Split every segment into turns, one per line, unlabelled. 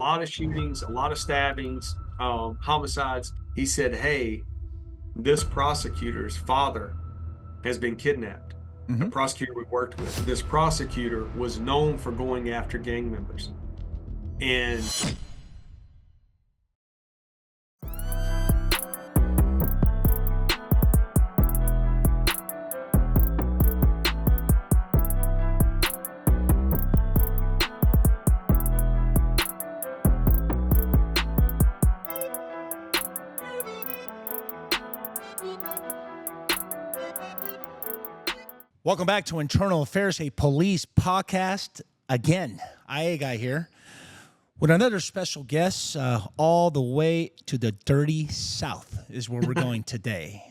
lot of shootings, a lot of stabbings, homicides. He said, hey, this prosecutor's father has been kidnapped. A prosecutor we worked with. This prosecutor was known for going after gang members. And
welcome back to Internal Affairs, a police podcast. Again, IA Guy here with another special guest, all the way to the dirty South is where we're going today.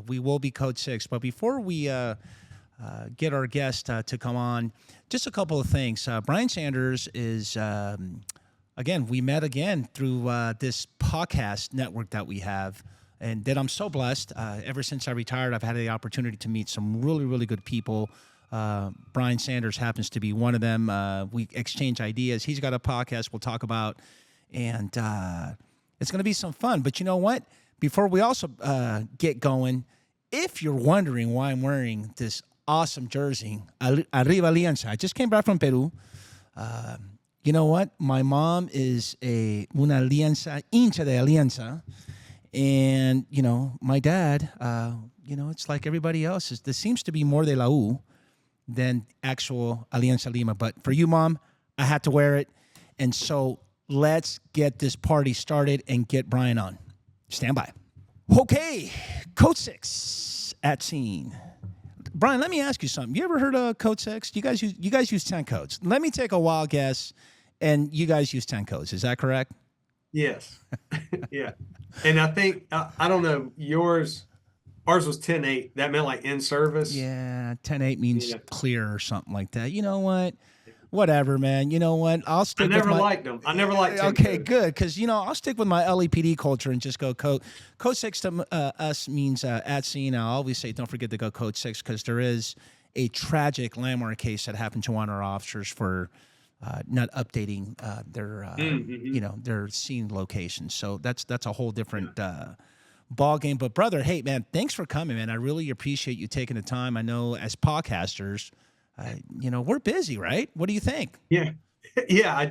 We will be Code 6, but before we get our guest to come on, just a couple of things. Brian Sanders is, again, we met again through this podcast network that we have. And that I'm so blessed. Ever since I retired, I've had the opportunity to meet some really, really good people. Brian Sanders happens to be one of them. We exchange ideas. He's got a podcast we'll talk about. And it's going to be some fun. But you know what? Before we also get going, if you're wondering why I'm wearing this awesome jersey, Arriba Alianza. I just came back from Peru. You know what? My mom is una alianza, hincha de alianza. And, you know, my dad, you know, it's like everybody else. There seems to be more de la U than actual Alianza Lima. But for you, Mom, I had to wear it. And so let's get this party started and get Brian on. Stand by. Okay, Code 6 at scene. Brian, let me ask you something. You ever heard of Code 6? You guys use 10 codes. Let me take a wild guess, and you guys use 10 codes. Is that correct?
yes. Yeah. And I think, I don't know, ours was 10-8. That meant like in service.
Yeah, 10-8 means clear or something like that. You know what? Whatever, man. You know what? I'll stick with
I never liked them. I never liked 10
Okay,
codes.
good. Because, you know, I'll stick with my LEPD culture and just go code. Code 6 to us means at scene. I always say don't forget to go Code 6 because there is a tragic landmark case that happened to one of our officers for not updating their, you know, their scene locations. So that's a whole different ball game. But brother, hey man, thanks for coming, man. I really appreciate you taking the time. I know as podcasters, you know, we're busy, right? What do you think?
Yeah. Yeah.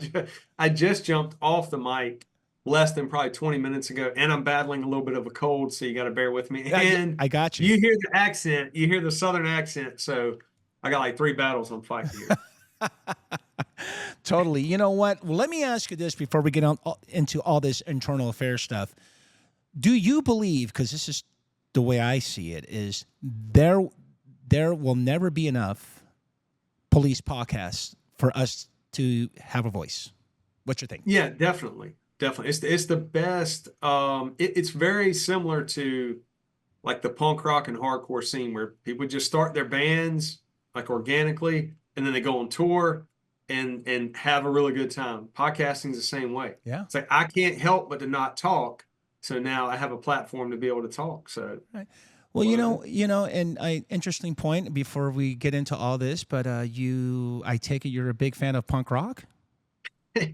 I just jumped off the mic less than probably 20 minutes ago, and I'm battling a little bit of a cold, so you got to bear with me. And
I got you.
You hear the accent, you hear the Southern accent. So I got like 3 battles I'm fighting here.
Totally. You know what? Well, let me ask you this before we get on into all this internal affairs stuff. Do you believe, because this is the way I see it, is there will never be enough police podcasts for us to have a voice? What's your thing?
Yeah, definitely. Definitely. It's the best. It's very similar to like the punk rock and hardcore scene where people just start their bands like organically and then they go on tour and have a really good time. Podcasting is the same way.
Yeah.
It's like I can't help but to not talk. So now I have a platform to be able to talk. So
right. Well, you know, and interesting point before we get into all this, but I take it you're a big fan of punk rock?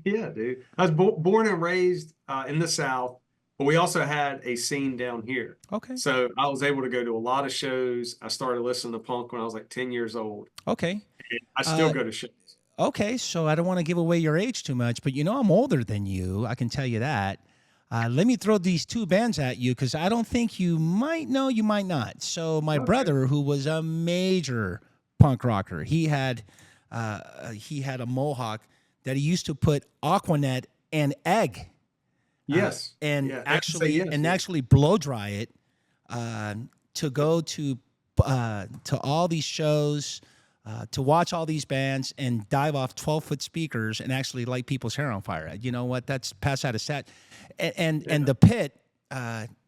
Yeah, dude. I was born and raised in the South, but we also had a scene down here.
Okay.
So I was able to go to a lot of shows. I started listening to punk when I was like 10 years old.
Okay.
And I still go to shows.
Okay, so I don't want to give away your age too much, but you know I'm older than you. I can tell you that. Let me throw these 2 bands at you because I don't think you might know, you might not. So my brother, who was a major punk rocker, he had a mohawk that he used to put Aquanet and egg.
Yes.
Actually blow dry it to go to all these shows. To watch all these bands and dive off 12-foot speakers and actually light people's hair on fire. You know what? That's pass out of set. And the pit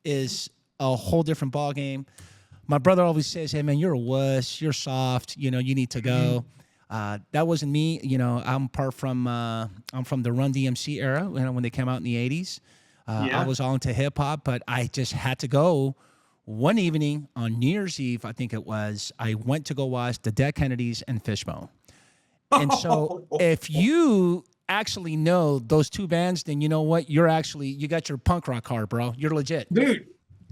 is a whole different ball game. My brother always says, hey, man, you're a wuss. You're soft. You know, you need to go. That wasn't me. You know, I'm from the Run DMC era, you know, when they came out in the 80s. I was all into hip-hop, but I just had to go. One evening on New Year's Eve, I think it was, I went to go watch the Dead Kennedys and Fishbone. And so if you actually know those two bands, then you know what? You got your punk rock heart, bro. You're legit.
Dude,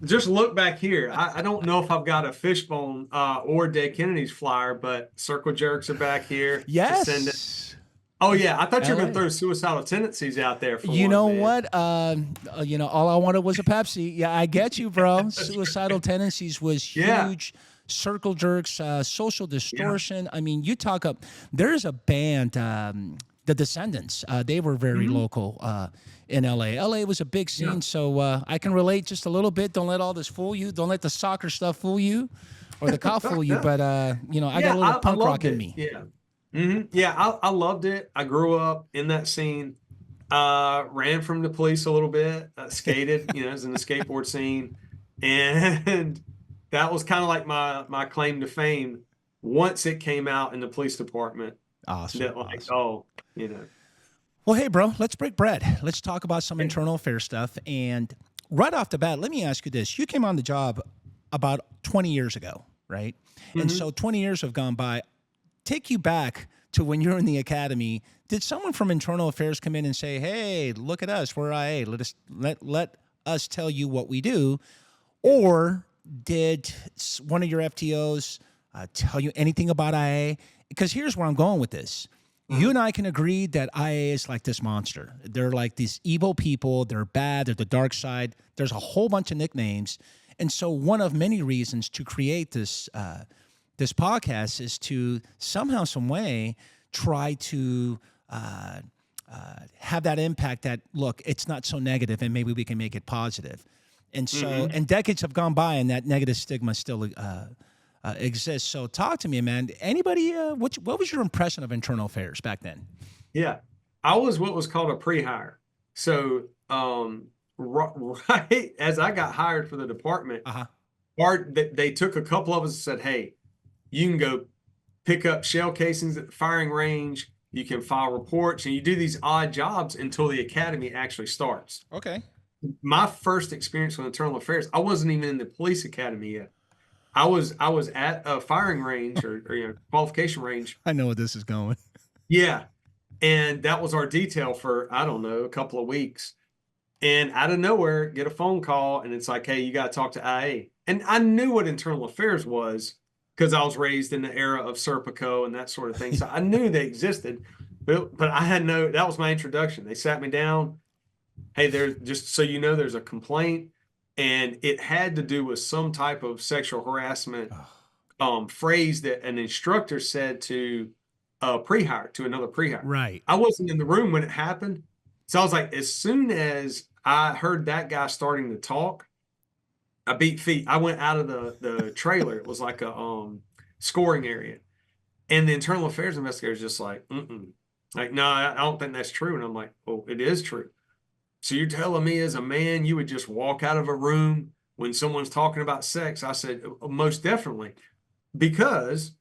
just look back here. I don't know if I've got a Fishbone or Dead Kennedy's flyer, but Circle Jerks are back here.
Yes.
Descendant. Oh yeah, I thought you were
LA.
going to throw Suicidal Tendencies out there for
You
one,
know
man.
what? All I wanted was a Pepsi. Yeah, I get you, bro. Suicidal Tendencies was huge.
Yeah.
Circle Jerks, Social Distortion. Yeah. I mean, you talk up. There's a band, the Descendants. They were very local in LA. LA was a big scene, so I can relate just a little bit. Don't let all this fool you. Don't let the soccer stuff fool you, or the cop fool you. But I got a little punk rock in me.
Yeah. Yeah, I loved it. I grew up in that scene. Ran from the police a little bit. Skated, was in the skateboard scene, and that was kind of like my claim to fame. Once it came out in the police department,
awesome.
That
awesome.
Well,
hey, bro, let's break bread. Let's talk about some internal affairs stuff. And right off the bat, let me ask you this: you came on the job about 20 years ago, right? And so 20 years have gone by. Take you back to when you're in the academy. Did someone from internal affairs come in and say, "Hey, look at us, we're IA. Let us tell you what we do," or did one of your FTOs tell you anything about IA? Because here's where I'm going with this. You and I can agree that IA is like this monster. They're like these evil people. They're bad. They're the dark side. There's a whole bunch of nicknames, and so one of many reasons to create this. This podcast is to somehow, some way, try to have that impact that, look, it's not so negative and maybe we can make it positive. And so, and decades have gone by and that negative stigma still exists. So talk to me, man. Anybody, what was your impression of internal affairs back then?
Yeah, I was what was called a pre-hire. So right as I got hired for the department, they took a couple of us and said, hey, you can go pick up shell casings at the firing range. You can file reports, and you do these odd jobs until the academy actually starts.
Okay.
My first experience with internal affairs, I wasn't even in the police academy yet. I was at a firing range or qualification range.
I know where this is going.
Yeah, and that was our detail for I don't know a couple of weeks. And out of nowhere, get a phone call, and it's like, hey, you got to talk to IA. And I knew what internal affairs was, because I was raised in the era of Serpico and that sort of thing. So I knew they existed, but I had that was my introduction. They sat me down. Hey, just so you know, there's a complaint, and it had to do with some type of sexual harassment phrase that an instructor said to another pre-hire.
Right.
I wasn't in the room when it happened. So I was like, as soon as I heard that guy starting to talk, I beat feet. I went out of the trailer. It was like a scoring area. And the internal affairs investigator is just like, like, no, I don't think that's true. And I'm like, well, it is true. So you're telling me as a man, you would just walk out of a room when someone's talking about sex? I said, most definitely. Because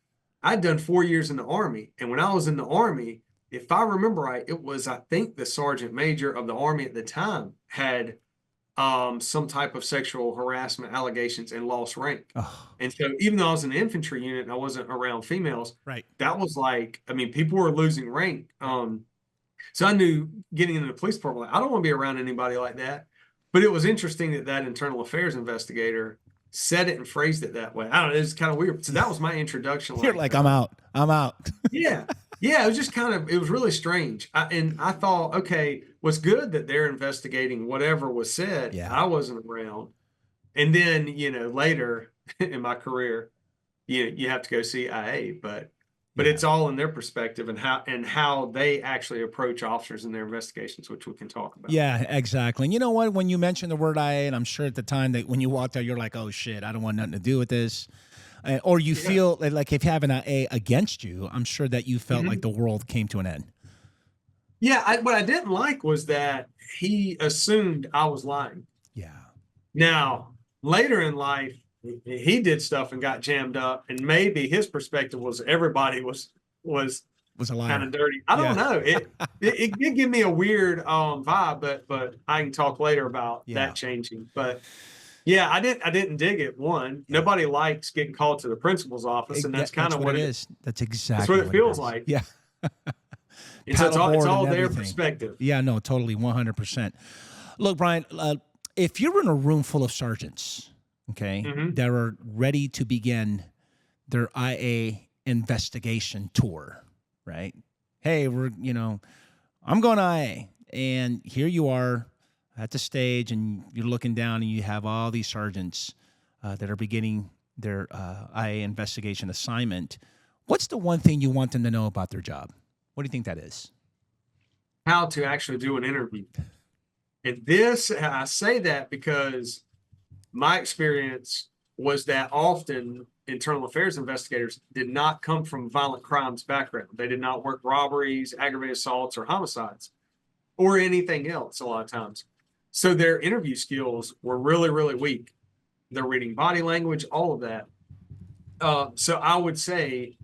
I'd done 4 years in the Army. And when I was in the Army, if I remember right, it was, I think the sergeant major of the Army at the time had some type of sexual harassment allegations and lost rank. And so even though I was in the infantry unit and I wasn't around females,
right,
that was like, I mean, people were losing rank. So I knew getting into the police department, like, I don't want to be around anybody like that. But it was interesting that internal affairs investigator said it and phrased it that way. I don't know, it's kind of weird. So that was my introduction.
You're like, I'm out.
Yeah. Yeah, it was just it was really strange. And I thought, okay, what's good that they're investigating whatever was said.
Yeah.
I wasn't around. And then, later in my career, you have to go see IA, but it's all in their perspective and how they actually approach officers in their investigations, which we can talk about.
Yeah, exactly. And you know what? When you mentioned the word IA, and I'm sure at the time that when you walked out, you're like, oh shit, I don't want nothing to do with this. Or you feel like if you have an IA against you, I'm sure that you felt like the world came to an end.
Yeah, what I didn't like was that he assumed I was lying.
Yeah.
Now, later in life, he did stuff and got jammed up, and maybe his perspective was everybody was
a liar.
Kind of dirty. I don't know. It did give me a weird vibe, but I can talk later about that changing. But yeah, I didn't dig it. Nobody likes getting called to the principal's office, and that's kind of what it is.
That's exactly
what it feels like.
Yeah.
And so it's
paddleboard
all
and
their
everything.
perspective.
Yeah, no, totally, 100%. Look, Brian, if you're in a room full of sergeants, okay, that are ready to begin their IA investigation tour, right? Hey, I'm going IA, and here you are at the stage, and you're looking down, and you have all these sergeants that are beginning their IA investigation assignment. What's the one thing you want them to know about their job? What do you think that is?
How to actually do an interview. And I say that because my experience was that often internal affairs investigators did not come from violent crimes background. They did not work robberies, aggravated assaults, or homicides, or anything else a lot of times. So their interview skills were really, really weak. They're reading body language, all of that. So I would say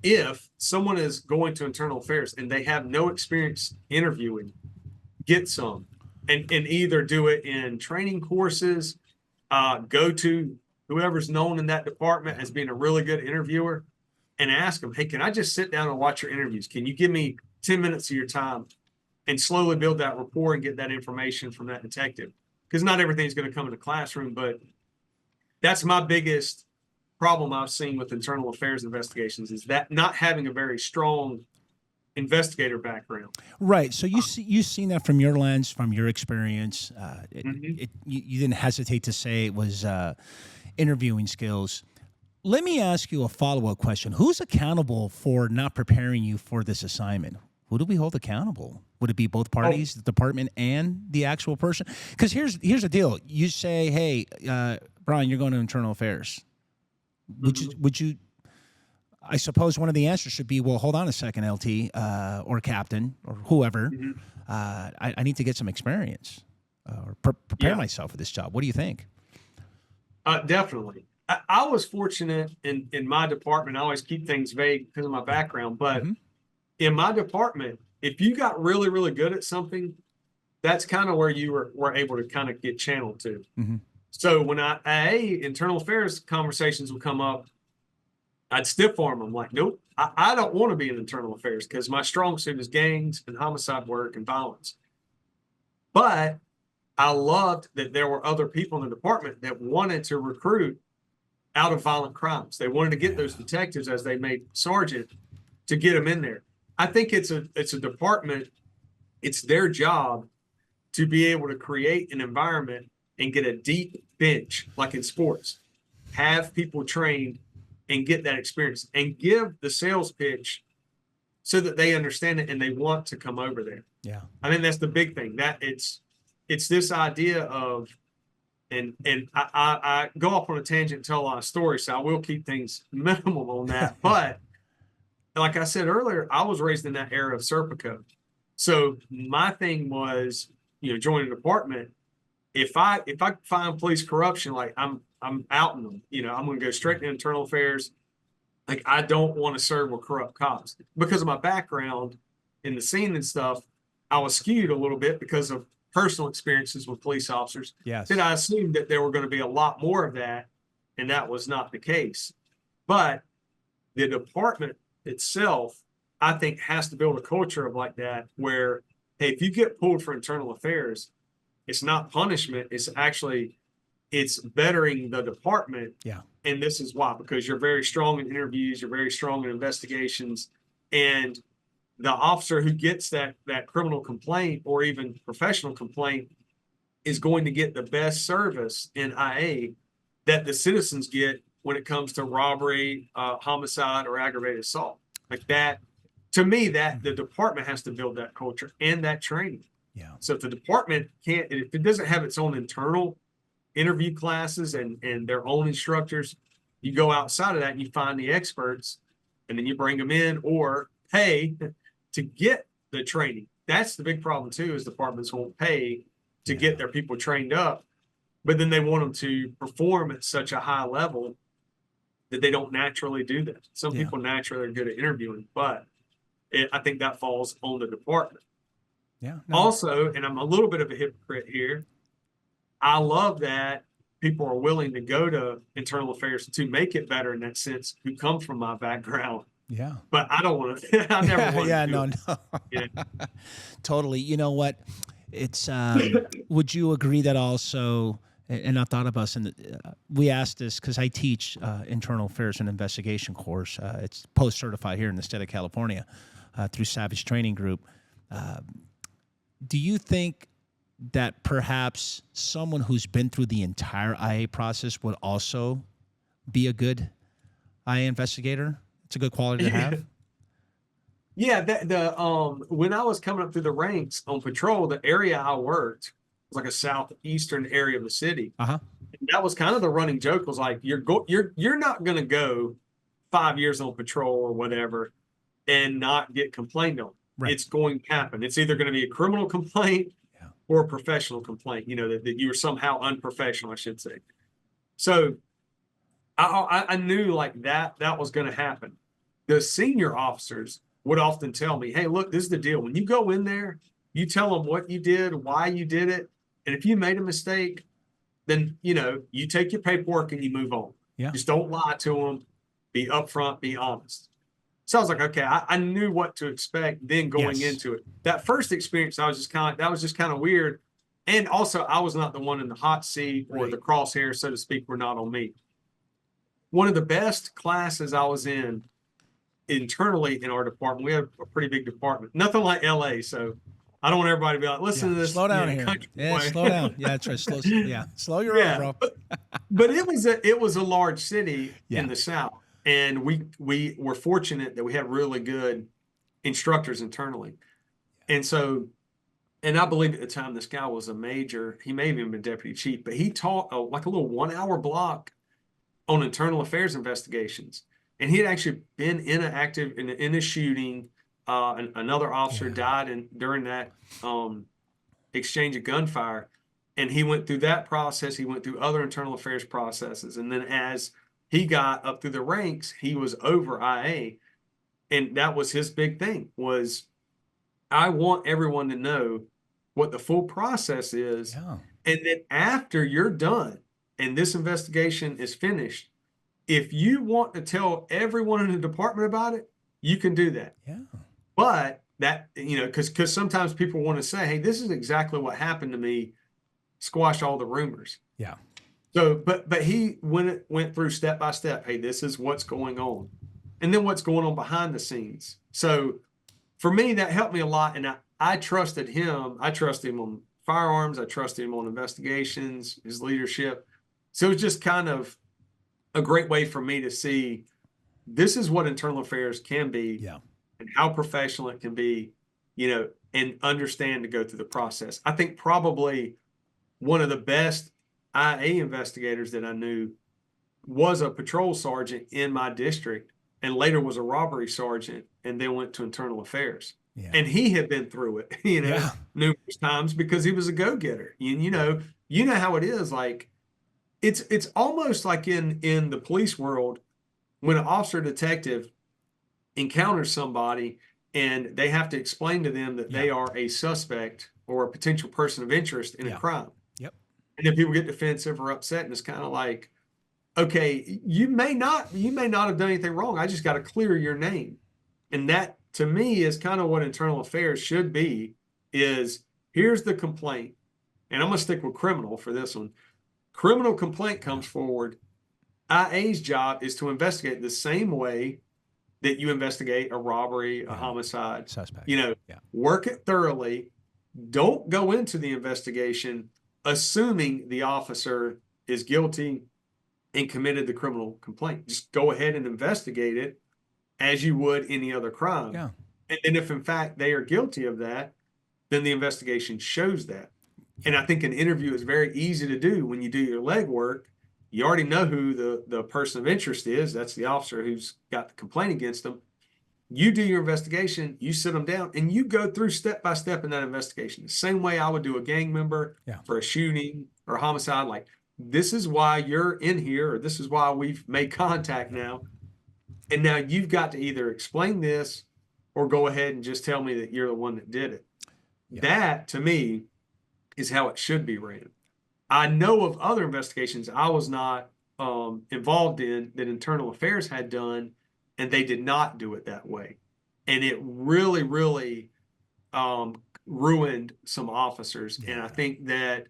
if someone is going to internal affairs and they have no experience interviewing, get some and either do it in training courses, go to whoever's known in that department as being a really good interviewer and ask them, hey, can I just sit down and watch your interviews? Can you give me 10 minutes of your time and slowly build that rapport and get that information from that detective? Because not everything's going to come in the classroom, but that's my biggest problem I've seen with internal affairs investigations is that not having a very strong investigator background.
Right. So you've seen that from your lens, from your experience. You didn't hesitate to say it was interviewing skills. Let me ask you a follow-up question. Who's accountable for not preparing you for this assignment? Who do we hold accountable? Would it be both parties, the department and the actual person? Because here's the deal. You say, hey, Brian, you're going to internal affairs. Would you? I suppose one of the answers should be, well, hold on a second, LT or captain or whoever. I need to get some experience or prepare myself for this job. What do you think?
Definitely. I was fortunate in my department. I always keep things vague because of my background, but in my department, if you got really, really good at something, that's kind of where you were able to kind of get channeled to. So when internal affairs conversations would come up, I'd stiff arm them like, nope, I don't want to be in internal affairs because my strong suit is gangs and homicide work and violence. But I loved that there were other people in the department that wanted to recruit out of violent crimes. They wanted to get those detectives as they made sergeant to get them in there. I think it's a department, it's their job to be able to create an environment and get a deep bench, like in sports, have people trained and get that experience and give the sales pitch so that they understand it and they want to come over there.
Yeah.
I think that's the big thing, that it's this idea of, and I go off on a tangent and tell a lot of stories, so I will keep things minimal on that. But like I said earlier, I was raised in that era of Serpico. So my thing was, join a department. If I find police corruption, like I'm outing them. I'm going to go straight to internal affairs. Like I don't want to serve with corrupt cops because of my background in the scene and stuff. I was skewed a little bit because of personal experiences with police officers.
Yes.
Then I assumed that there were going to be a lot more of that, and that was not the case. But the department itself, I think, has to build a culture of like that where, hey, if you get pulled for internal affairs, it's not punishment. It's bettering the department.
Yeah. And
this is why, because you're very strong in interviews, you're very strong in investigations, and the officer who gets that criminal complaint or even professional complaint is going to get the best service in IA that the citizens get when it comes to robbery, homicide, or aggravated assault. Like that, to me, that the department has to build that culture and that training.
Yeah.
So if the department if it doesn't have its own internal interview classes and their own instructors, you go outside of that and you find the experts and then you bring them in or pay to get the training. That's the big problem too, is departments won't pay to get their people trained up, but then they want them to perform at such a high level that they don't naturally do that. Some people naturally are good at interviewing, but I think that falls on the department.
Yeah.
No. Also, and I'm a little bit of a hypocrite here, I love that people are willing to go to internal affairs to make it better in that sense, who come from my background.
Yeah.
but I don't want to. I never want
Yeah,
to do
no,
it.
no.
Yeah.
Totally. You know what? It's would you agree that also, and I thought about this, and we asked this because I teach internal affairs and investigation course. It's post certified here in the state of California through Savage Training Group. Do you think that perhaps someone who's been through the entire IA process would also be a good IA investigator? It's a good quality to have.
Yeah, when I was coming up through the ranks on patrol, the area I worked was like a southeastern area of the city.
Uh huh.
And that was kind of the running joke, was like, you're not going to go 5 years on patrol or whatever and not get complained on.
Right.
It's going to happen. It's either going to be a criminal complaint or a professional complaint, that you were somehow unprofessional, I should say. So I knew like that was going to happen. The senior officers would often tell me, hey, look, this is the deal. When you go in there, you tell them what you did, why you did it. And if you made a mistake, then, you take your paperwork and you move on.
Yeah.
Just don't lie to them. Be upfront, be honest. So I was like, okay, I knew what to expect then going into it. That first experience, that was just kind of weird. And also, I was not the one in the hot seat, or the crosshairs, so to speak, were not on me. One of the best classes I was in internally in our department, we have a pretty big department, nothing like LA. So I don't want everybody to be like, listen to this.
Slow down here. Yeah, slow down. Yeah, that's right. Slow your roll, bro.
But it was a large city in the South. And we were fortunate that we had really good instructors internally. And so, and I believe at the time this guy was a major, he may have even been deputy chief, but he taught like a little 1 hour block on internal affairs investigations. And he had actually been in a shooting. Another officer died during that exchange of gunfire. And he went through that process. He went through other internal affairs processes. And then as he got up through the ranks, he was over IA. And that was his big thing, was I want everyone to know what the full process is.
Yeah.
And then after you're done and this investigation is finished, if you want to tell everyone in the department about it, you can do that.
Yeah.
But that, because sometimes people want to say, hey, this is exactly what happened to me, squash all the rumors.
Yeah.
So, but he went through step by step. Hey, this is what's going on, and then what's going on behind the scenes. So, for me, that helped me a lot, and I trusted him. I trusted him on firearms. I trusted him on investigations, his leadership. So it was just kind of a great way for me to see this is what internal affairs can be, and how professional it can be, and understand to go through the process. I think probably one of the best IA investigators that I knew was a patrol sergeant in my district, and later was a robbery sergeant, and then went to internal affairs. Yeah. And he had been through it, numerous times, because he was a go-getter. You know how it is. Like it's almost like in the police world, when an officer detective encounters somebody and they have to explain to them that they are a suspect or a potential person of interest in a crime. And then people get defensive or upset, and it's kind of like, okay, you may not have done anything wrong. I just got to clear your name. And that, to me, is kind of what internal affairs should be, is here's the complaint. And I'm going to stick with criminal for this one. Criminal complaint comes forward. IA's job is to investigate the same way that you investigate a robbery, a homicide.
Suspect.
Work it thoroughly. Don't go into the investigation assuming the officer is guilty and committed the criminal complaint. Just go ahead and investigate it as you would any other crime.
Yeah.
And if in fact they are guilty of that, then the investigation shows that. And I think an interview is very easy to do when you do your legwork. You already know who the person of interest is. That's the officer who's got the complaint against them. You do your investigation, you sit them down, and you go through step by step in that investigation. The same way I would do a gang member for a shooting or a homicide. Like, this is why you're in here, or this is why we've made contact now. And now you've got to either explain this or go ahead and just tell me that you're the one that did it. Yeah. That, to me, is how it should be ran. I know of other investigations I was not involved in that internal affairs had done, and they did not do it that way. And it really, really ruined some officers. And I think that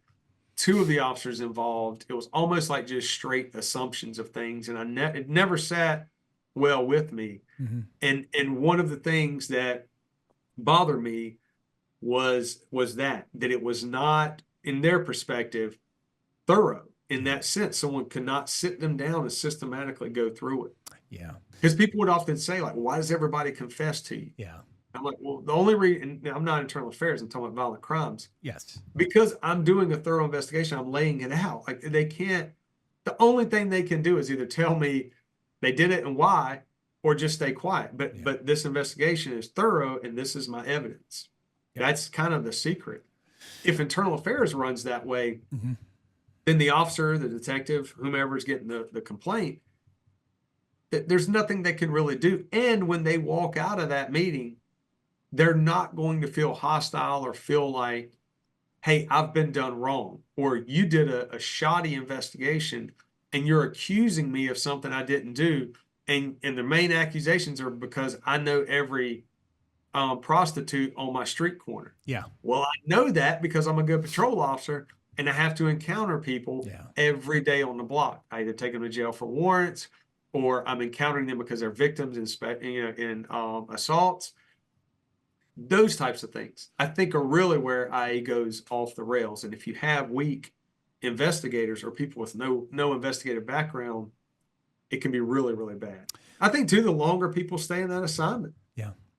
two of the officers involved, it was almost like just straight assumptions of things. And it never sat well with me. And one of the things that bothered me was that it was not, in their perspective, thorough in that sense. Someone could not sit them down and systematically go through it.
Yeah.
Because people would often say, like, why does everybody confess to you?
Yeah.
I'm like, well, the only reason, I'm not internal affairs, I'm talking about violent crimes.
Yes.
Because I'm doing a thorough investigation, I'm laying it out. Like, they can't, the only thing they can do is either tell me they did it and why, or just stay quiet. But this investigation is thorough, and this is my evidence. That's kind of the secret. If internal affairs runs that way, then the officer, the detective, whomever is getting the complaint, there's nothing they can really do. And when they walk out of that meeting, they're not going to feel hostile or feel like, hey, I've been done wrong, or you did a shoddy investigation and you're accusing me of something I didn't do. And the main accusations are because I know every prostitute on my street corner.
Yeah.
Well, I know that because I'm a good patrol officer, and I have to encounter people every day on the block. I either take them to jail for warrants, or I'm encountering them because they're victims in assaults. Those types of things, I think, are really where IA goes off the rails. And if you have weak investigators or people with no investigative background, it can be really, really bad. I think, too, the longer people stay in that assignment,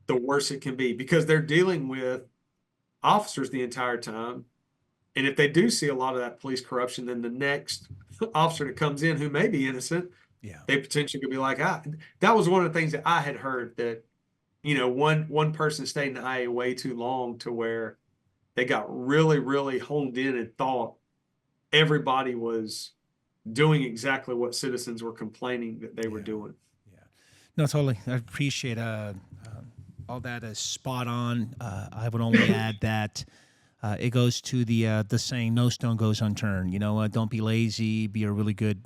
the worse it can be, because they're dealing with officers the entire time. And if they do see a lot of that police corruption, then the next officer that comes in who may be innocent, they potentially could be like, that was one of the things that I had heard, that, one person stayed in the IA way too long to where they got really, really honed in and thought everybody was doing exactly what citizens were complaining that they were doing.
No, totally. I appreciate all that is spot on. I would only add that it goes to the saying, no stone goes unturned. Don't be lazy. Be a really good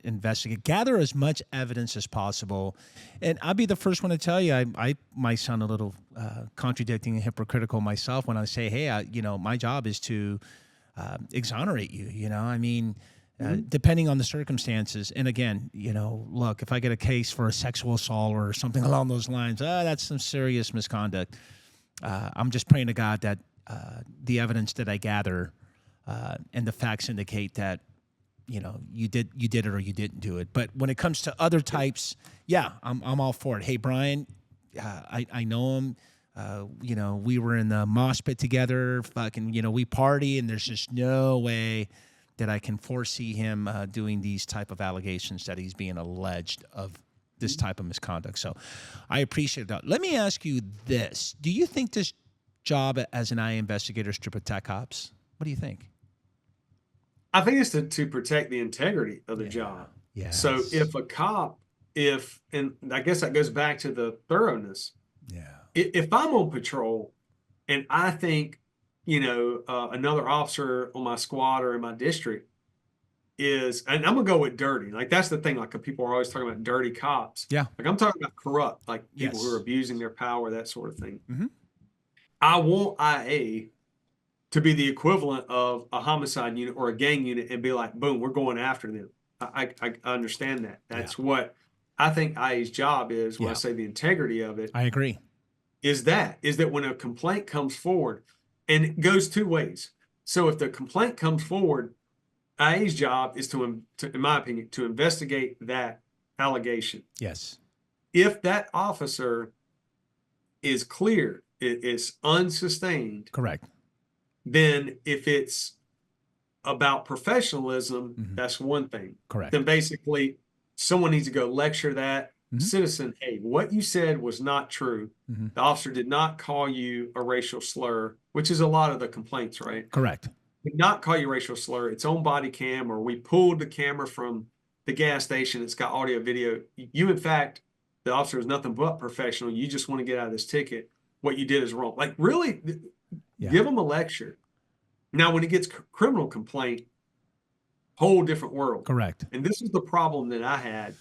investigator. Gather as much evidence as possible. And I'll be the first one to tell you, I might sound a little contradicting and hypocritical myself when I say, hey, my job is to exonerate you. Depending on the circumstances. And again, look, if I get a case for a sexual assault or something along those lines, that's some serious misconduct. I'm just praying to God that the evidence that I gather and the facts indicate that, you did it or you didn't do it. But when it comes to other types, I'm all for it. Hey, Brian, I know him. We were in the mosh pit together. Fucking, we party, and there's just no way that I can foresee him doing these type of allegations that he's being alleged of this type of misconduct. So I appreciate that. Let me ask you this. Do you think this job as an IA investigator is to protect cops? What do you think?
I think it's to protect the integrity of the job.
Yes.
So if a cop, and I guess that goes back to the thoroughness.
Yeah.
If I'm on patrol and I think, another officer on my squad or in my district is, and I'm gonna go with dirty. Like, that's the thing. Like, people are always talking about dirty cops.
Yeah.
Like, I'm talking about corrupt, like people who are abusing their power, that sort of thing.
Mm-hmm.
I want IA to be the equivalent of a homicide unit or a gang unit and be like, boom, we're going after them. I understand that. That's what I think IA's job is. When I say the integrity of it,
I agree.
Is that when a complaint comes forward, and it goes two ways. So if the complaint comes forward, IA's job is to, in my opinion, to investigate that allegation.
Yes.
If that officer is cleared, it is unsustained.
Correct.
Then if it's about professionalism, that's one thing.
Correct.
Then basically someone needs to go lecture that citizen, hey, what you said was not true. The officer did not call you a racial slur, which is a lot of the complaints, right?
Correct.
Did not call you a racial slur. It's on body cam, or we pulled the camera from the gas station. It's got audio, video. You, in fact, the officer is nothing but professional. You just want to get out of this ticket. What you did is wrong. Like, really, give them a lecture. Now, when it gets criminal complaint, whole different world.
Correct.
And this is the problem that I had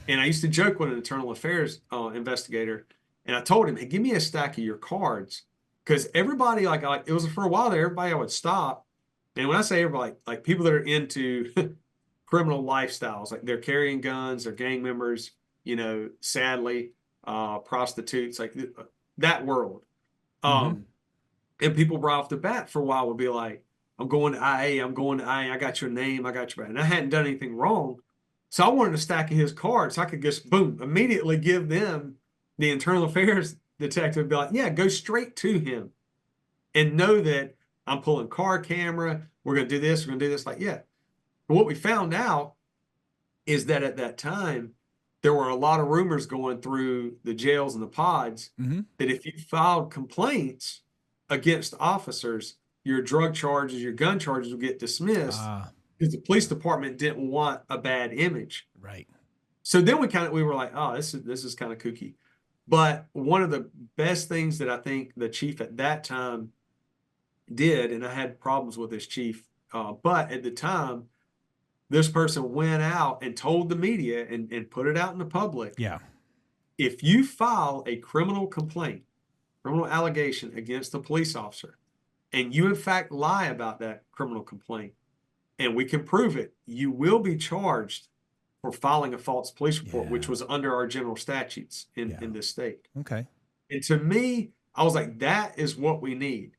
And I used to joke with an internal affairs investigator, and I told him, "Hey, give me a stack of your cards," because everybody like it was for a while there. Everybody I would stop, and when I say everybody, like people that are into criminal lifestyles, like they're carrying guns, they're gang members, sadly, prostitutes, like that world.
Mm-hmm.
And people right off the bat for a while would be like, "I'm going to IA, I'm going to IA, I got your name, I got your," and I hadn't done anything wrong. So I wanted a stack of his cards so I could just boom, immediately give them the internal affairs detective, be like, "Yeah, go straight to him and know that I'm pulling car camera. We're going to do this. We're going to do this." Like, yeah. But what we found out is that at that time, there were a lot of rumors going through the jails and the pods
Mm-hmm.
that if you filed complaints against officers, your drug charges, your gun charges would get dismissed
Ah,
because the police department didn't want a bad image.
right.
So then we were like, "Oh, this is kind of kooky." But one of the best things that I think the chief at that time did, and I had problems with this chief, but at the time, this person went out and told the media and put it out in the public.
Yeah.
If you file a criminal complaint, criminal allegation against a police officer, and you in fact lie about that criminal complaint, and we can prove it, you will be charged for filing a false police report, which
Yeah.
was under our general statutes
Yeah.
in this state.
Okay.
And to me, I was like, that is what we need,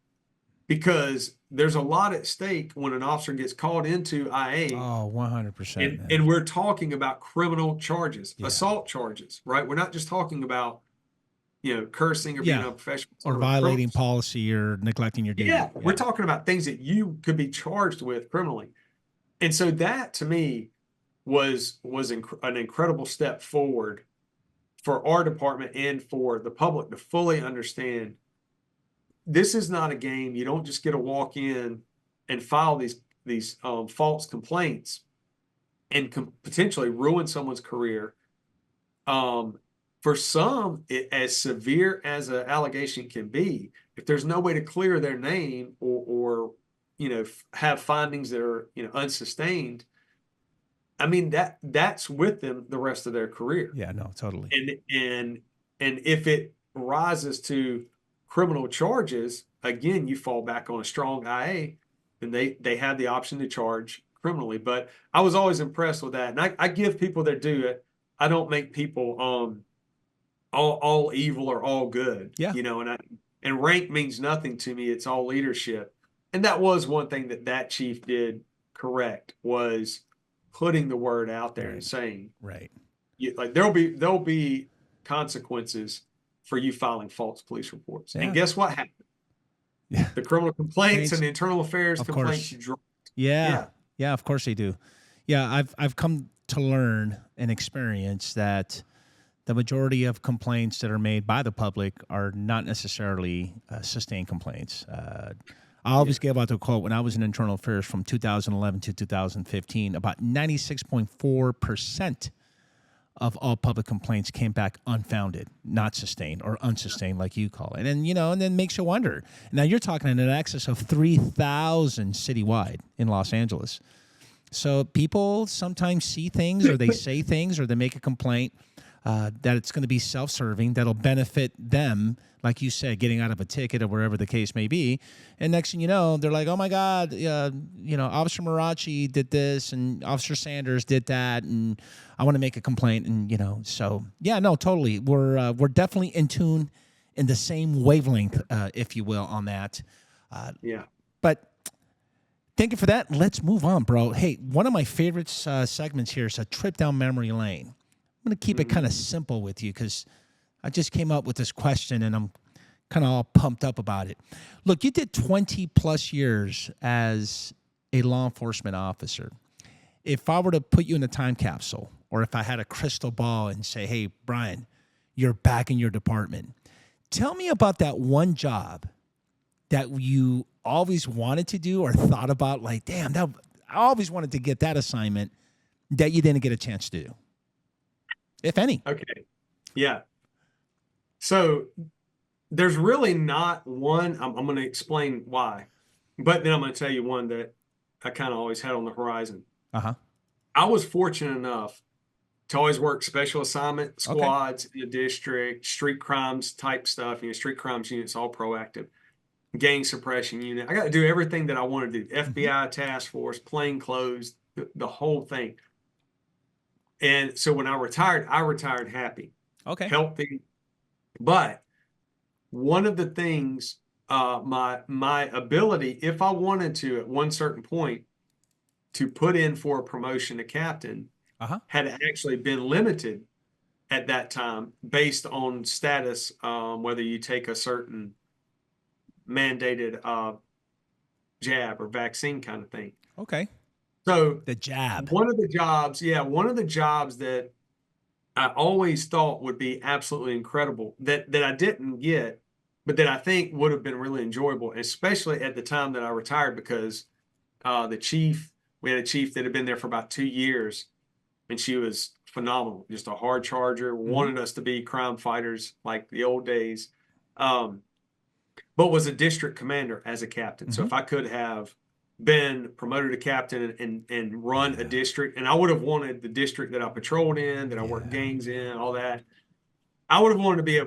because there's a lot at stake when an officer gets called into IA,
Oh, 100%, man.
and we're talking about criminal charges,
Yeah.
assault charges, right? We're not just talking about, cursing or being
Yeah.
unprofessional
Or violating policy or neglecting your duty.
Yeah, we're talking about things that you could be charged with criminally. And so that to me was an incredible step forward for our department and for the public to fully understand this is not a game. You don't just get to walk in and file these false complaints and potentially ruin someone's career. For some, as severe as an allegation can be, if there's no way to clear their name or have findings that are unsustained, I mean that's with them the rest of their career.
Yeah, no, totally.
And if it rises to criminal charges, again, you fall back on a strong IA, and they have the option to charge criminally. But I was always impressed with that, and I give people their due. I don't make people all evil or all good.
Yeah.
And rank means nothing to me. It's all leadership. And that was one thing that chief did correct, was putting the word out there and saying,
right,
like there'll be consequences for you filing false police reports.
Yeah.
And guess what happened?
Yeah.
The criminal complaints and the internal affairs
Of
complaints
course.
dropped.
Yeah. Yeah, of course they do. Yeah, I've come to learn and experience that the majority of complaints that are made by the public are not necessarily sustained complaints. I always give out the quote, when I was in internal affairs from 2011 to 2015, about 96.4% of all public complaints came back unfounded, not sustained, or unsustained, like you call it. And then makes you wonder. Now you're talking in excess of 3,000 citywide in Los Angeles. So people sometimes see things, or they say things, or they make a complaint that it's going to be self-serving, that'll benefit them, like you said, getting out of a ticket or wherever the case may be. And next thing you know, they're like, "Oh my God, Officer Marachi did this, and Officer Sanders did that, and I want to make a complaint." And so yeah, no, totally, we're definitely in tune, in the same wavelength, if you will, on that.
Yeah.
But thank you for that. Let's move on, bro. Hey, one of my favorite segments here is a trip down memory lane. I'm going to keep it kind of simple with you, because I just came up with this question and I'm kind of all pumped up about it. Look, you did 20 plus years as a law enforcement officer. If I were to put you in a time capsule, or if I had a crystal ball and say, "Hey, Brian, you're back in your department," tell me about that one job that you always wanted to do or thought about, like, damn, I always wanted to get that assignment, that you didn't get a chance to do, if any.
Okay. Yeah. So there's really not one. I'm going to explain why, but then I'm going to tell you one that I kind of always had on the horizon.
Uh-huh.
I was fortunate enough to always work special assignment squads in the district, street crimes type stuff, street crimes units, all proactive, gang suppression unit. I got to do everything that I want to do. FBI task force, plain clothes, the whole thing. And so when I retired happy, healthy. But one of the things, my ability, if I wanted to at one certain point, to put in for a promotion to captain, had actually been limited at that time based on status, whether you take a certain mandated jab or vaccine kind of thing.
Okay.
So
the jab.
One of the jobs that I always thought would be absolutely incredible that I didn't get, but that I think would have been really enjoyable, especially at the time that I retired, because we had a chief that had been there for about 2 years, and she was phenomenal, just a hard charger, wanted us to be crime fighters like the old days, but was a district commander as a captain. So if I could have been promoted to captain and run a district, and I would have wanted the district that I patrolled in, that I worked gangs in, all that, I would have wanted to be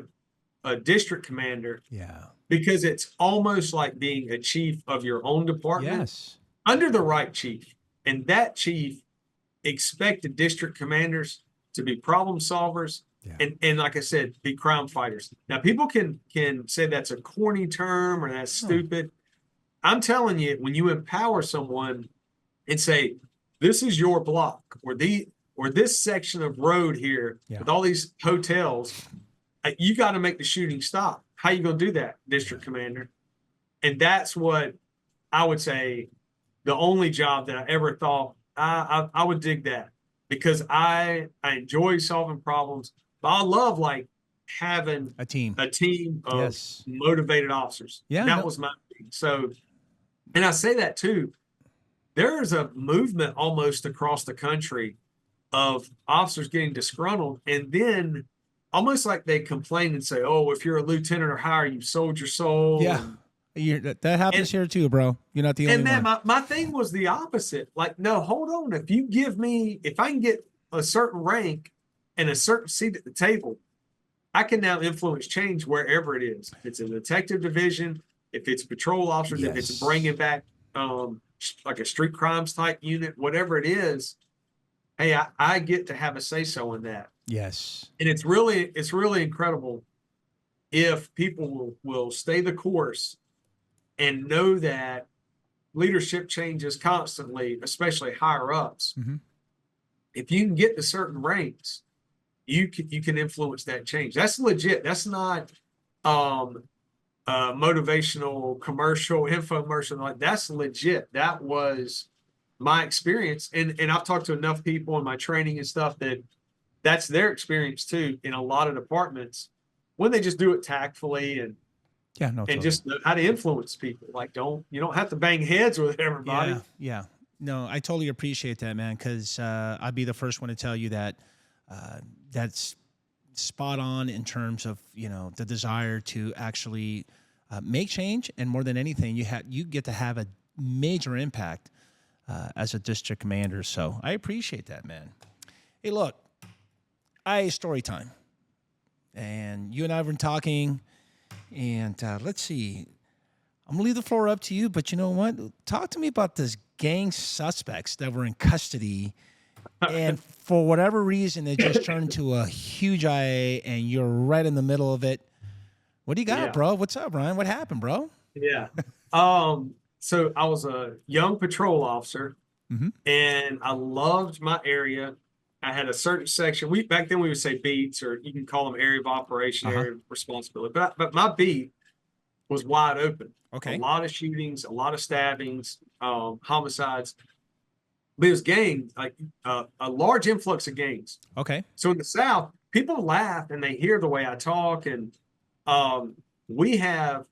a district commander.
Yeah.
Because it's almost like being a chief of your own department under the right chief. And that chief expected district commanders to be problem solvers and like I said, be crime fighters. Now, people can say that's a corny term or that's stupid. I'm telling you, when you empower someone and say, this is your block or this section of road here with all these hotels, you got to make the shooting stop. How you going to do that, district commander? And that's what I would say the only job that I ever thought I would dig that, because I enjoy solving problems, but I love like having
a team
of motivated officers. That was my thing. So, and I say that too, there is a movement almost across the country of officers getting disgruntled, and then almost like they complain and say, oh, if you're a lieutenant or higher, you've sold your soul.
Yeah. That happens here too, bro. You're not the only one.
And man, my thing was the opposite. Like, no, hold on. If I can get a certain rank and a certain seat at the table, I can now influence change wherever it is. If it's a detective division, if it's patrol officers, if it's bringing back like a street crimes type unit, whatever it is, hey, I get to have a say-so in that.
Yes.
And it's really incredible if people will stay the course and know that leadership changes constantly, especially higher ups. If you can get to certain ranks, you can influence that change. That's legit. That's not motivational commercial, infomercial. Like, that's legit. That was my experience. And I've talked to enough people in my training and stuff that's their experience too in a lot of departments, when they just do it tactfully and just know how to influence people. Like, you don't have to bang heads with everybody.
Yeah. No, I totally appreciate that, man, because I'd be the first one to tell you that that's spot on in terms of, the desire to actually make change. And more than anything, you get to have a major impact as a district commander. So I appreciate that, man. Hey, look, story time. And you and I have been talking, and let's see. I'm going to leave the floor up to you, but you know what? Talk to me about this gang suspects that were in custody, and for whatever reason, they just turned into a huge IA, and you're right in the middle of it. What do you got, bro? What's up, Ryan? What happened, bro?
Yeah. So I was a young patrol officer, and I loved my area. I had a certain section. Back then we would say beats, or you can call them area of operation, area of responsibility. But my beat was wide open.
Okay.
A lot of shootings, a lot of stabbings, homicides. But it was gangs, like a large influx of gangs.
Okay.
So in the South, people laugh and they hear the way I talk, and we have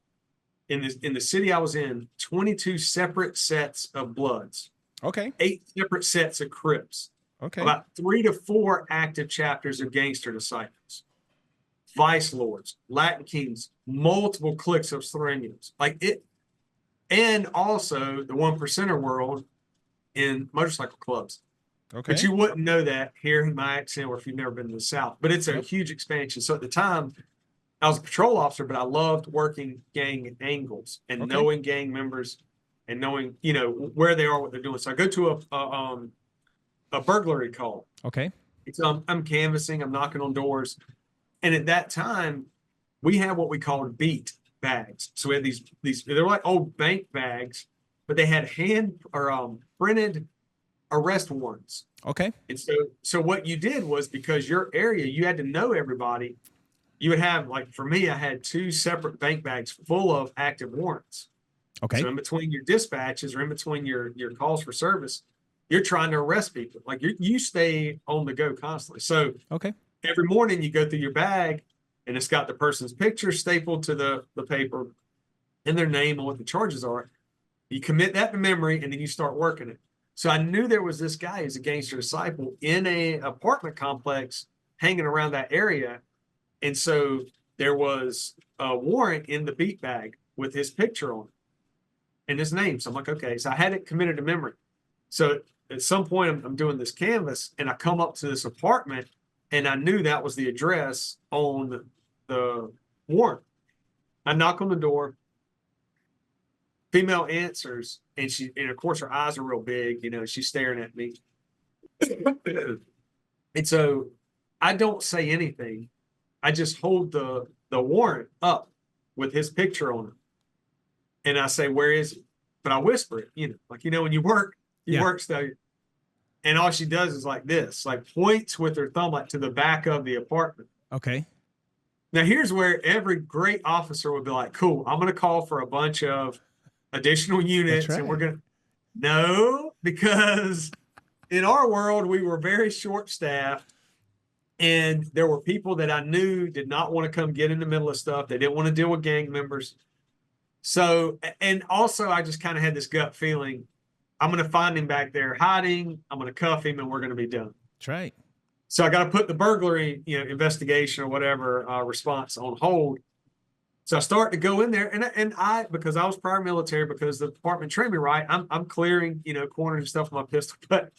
in the city I was in 22 separate sets of Bloods.
Okay.
8 separate sets of Crips.
Okay.
About 3 to 4 active chapters of gangster disciples, vice lords, Latin kings, multiple cliques of Serenians, like it, and also the 1%er world in motorcycle clubs.
Okay.
But you wouldn't know that hearing my accent or if you've never been to the South. But it's a
Yep.
huge expansion. So at the time, I was a patrol officer, but I loved working gang angles and
Okay.
knowing gang members and knowing, where they are, what they're doing. So I go to a burglary call.
Okay.
So I'm canvassing, I'm knocking on doors. And at that time, we had what we called beat bags. So we had these they were like old bank bags, but they had hand or printed arrest warrants.
Okay.
And so what you did was, because your area, you had to know everybody. You would have, like, for me, I had 2 separate bank bags full of active warrants.
Okay.
So in between your dispatches or in between your calls for service, you're trying to arrest people. Like, you stay on the go constantly. So
Okay.
every morning you go through your bag and it's got the person's picture stapled to the paper and their name and what the charges are. You commit that to memory and then you start working it. So I knew there was this guy who's a gangster disciple in a apartment complex hanging around that area. And so there was a warrant in the beat bag with his picture on it and his name. So I'm like, okay. So I had it committed to memory. So at some point I'm doing this canvas and I come up to this apartment and I knew that was the address on the warrant. I knock on the door. Female answers, and of course her eyes are real big, she's staring at me. And so I don't say anything. I just hold the warrant up with his picture on it. And I say, where is it? But I whisper it, when you work stuff. And all she does is like this, like points with her thumb like to the back of the apartment.
Okay.
Now here's where every great officer would be like, cool, I'm going to call for a bunch of additional units.
Right.
And we're going to, no, because in our world, we were very short staffed. And there were people that I knew did not want to come get in the middle of stuff. They didn't want to deal with gang members. So, and also I just kind of had this gut feeling, I'm going to find him back there hiding. I'm going to cuff him and we're going to be done.
That's right.
So I got to put the burglary, investigation or whatever response on hold. So I start to go in there and I, because I was prior military, because the department trained me right, I'm clearing, corners and stuff with my pistol, but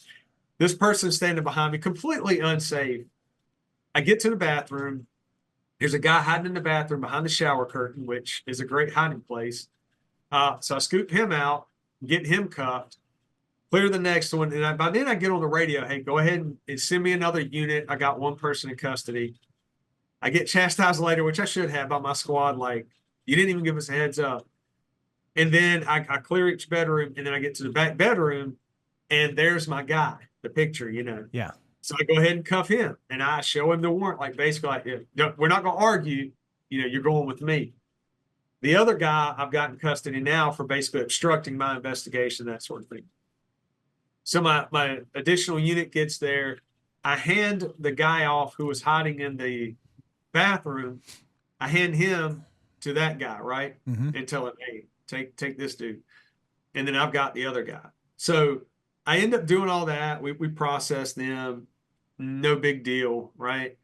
this person's standing behind me completely unsafe. I get to the bathroom. There's a guy hiding in the bathroom behind the shower curtain, which is a great hiding place. So I scoop him out, get him cuffed, clear the next one. And by then I get on the radio, hey, go ahead and send me another unit. I got one person in custody. I get chastised later, which I should have, by my squad. Like, you didn't even give us a heads up. And then I clear each bedroom, and then I get to the back bedroom, and there's my guy, the picture,
Yeah.
So I go ahead and cuff him, and I show him the warrant, like basically, like, we're not going to argue, you're going with me. The other guy I've got in custody now for basically obstructing my investigation, that sort of thing. So my additional unit gets there. I hand the guy off who was hiding in the bathroom. I hand him to that guy, right?
Mm-hmm.
And tell him, hey, take this dude. And then I've got the other guy. So I end up doing all that. We process them. No big deal, right?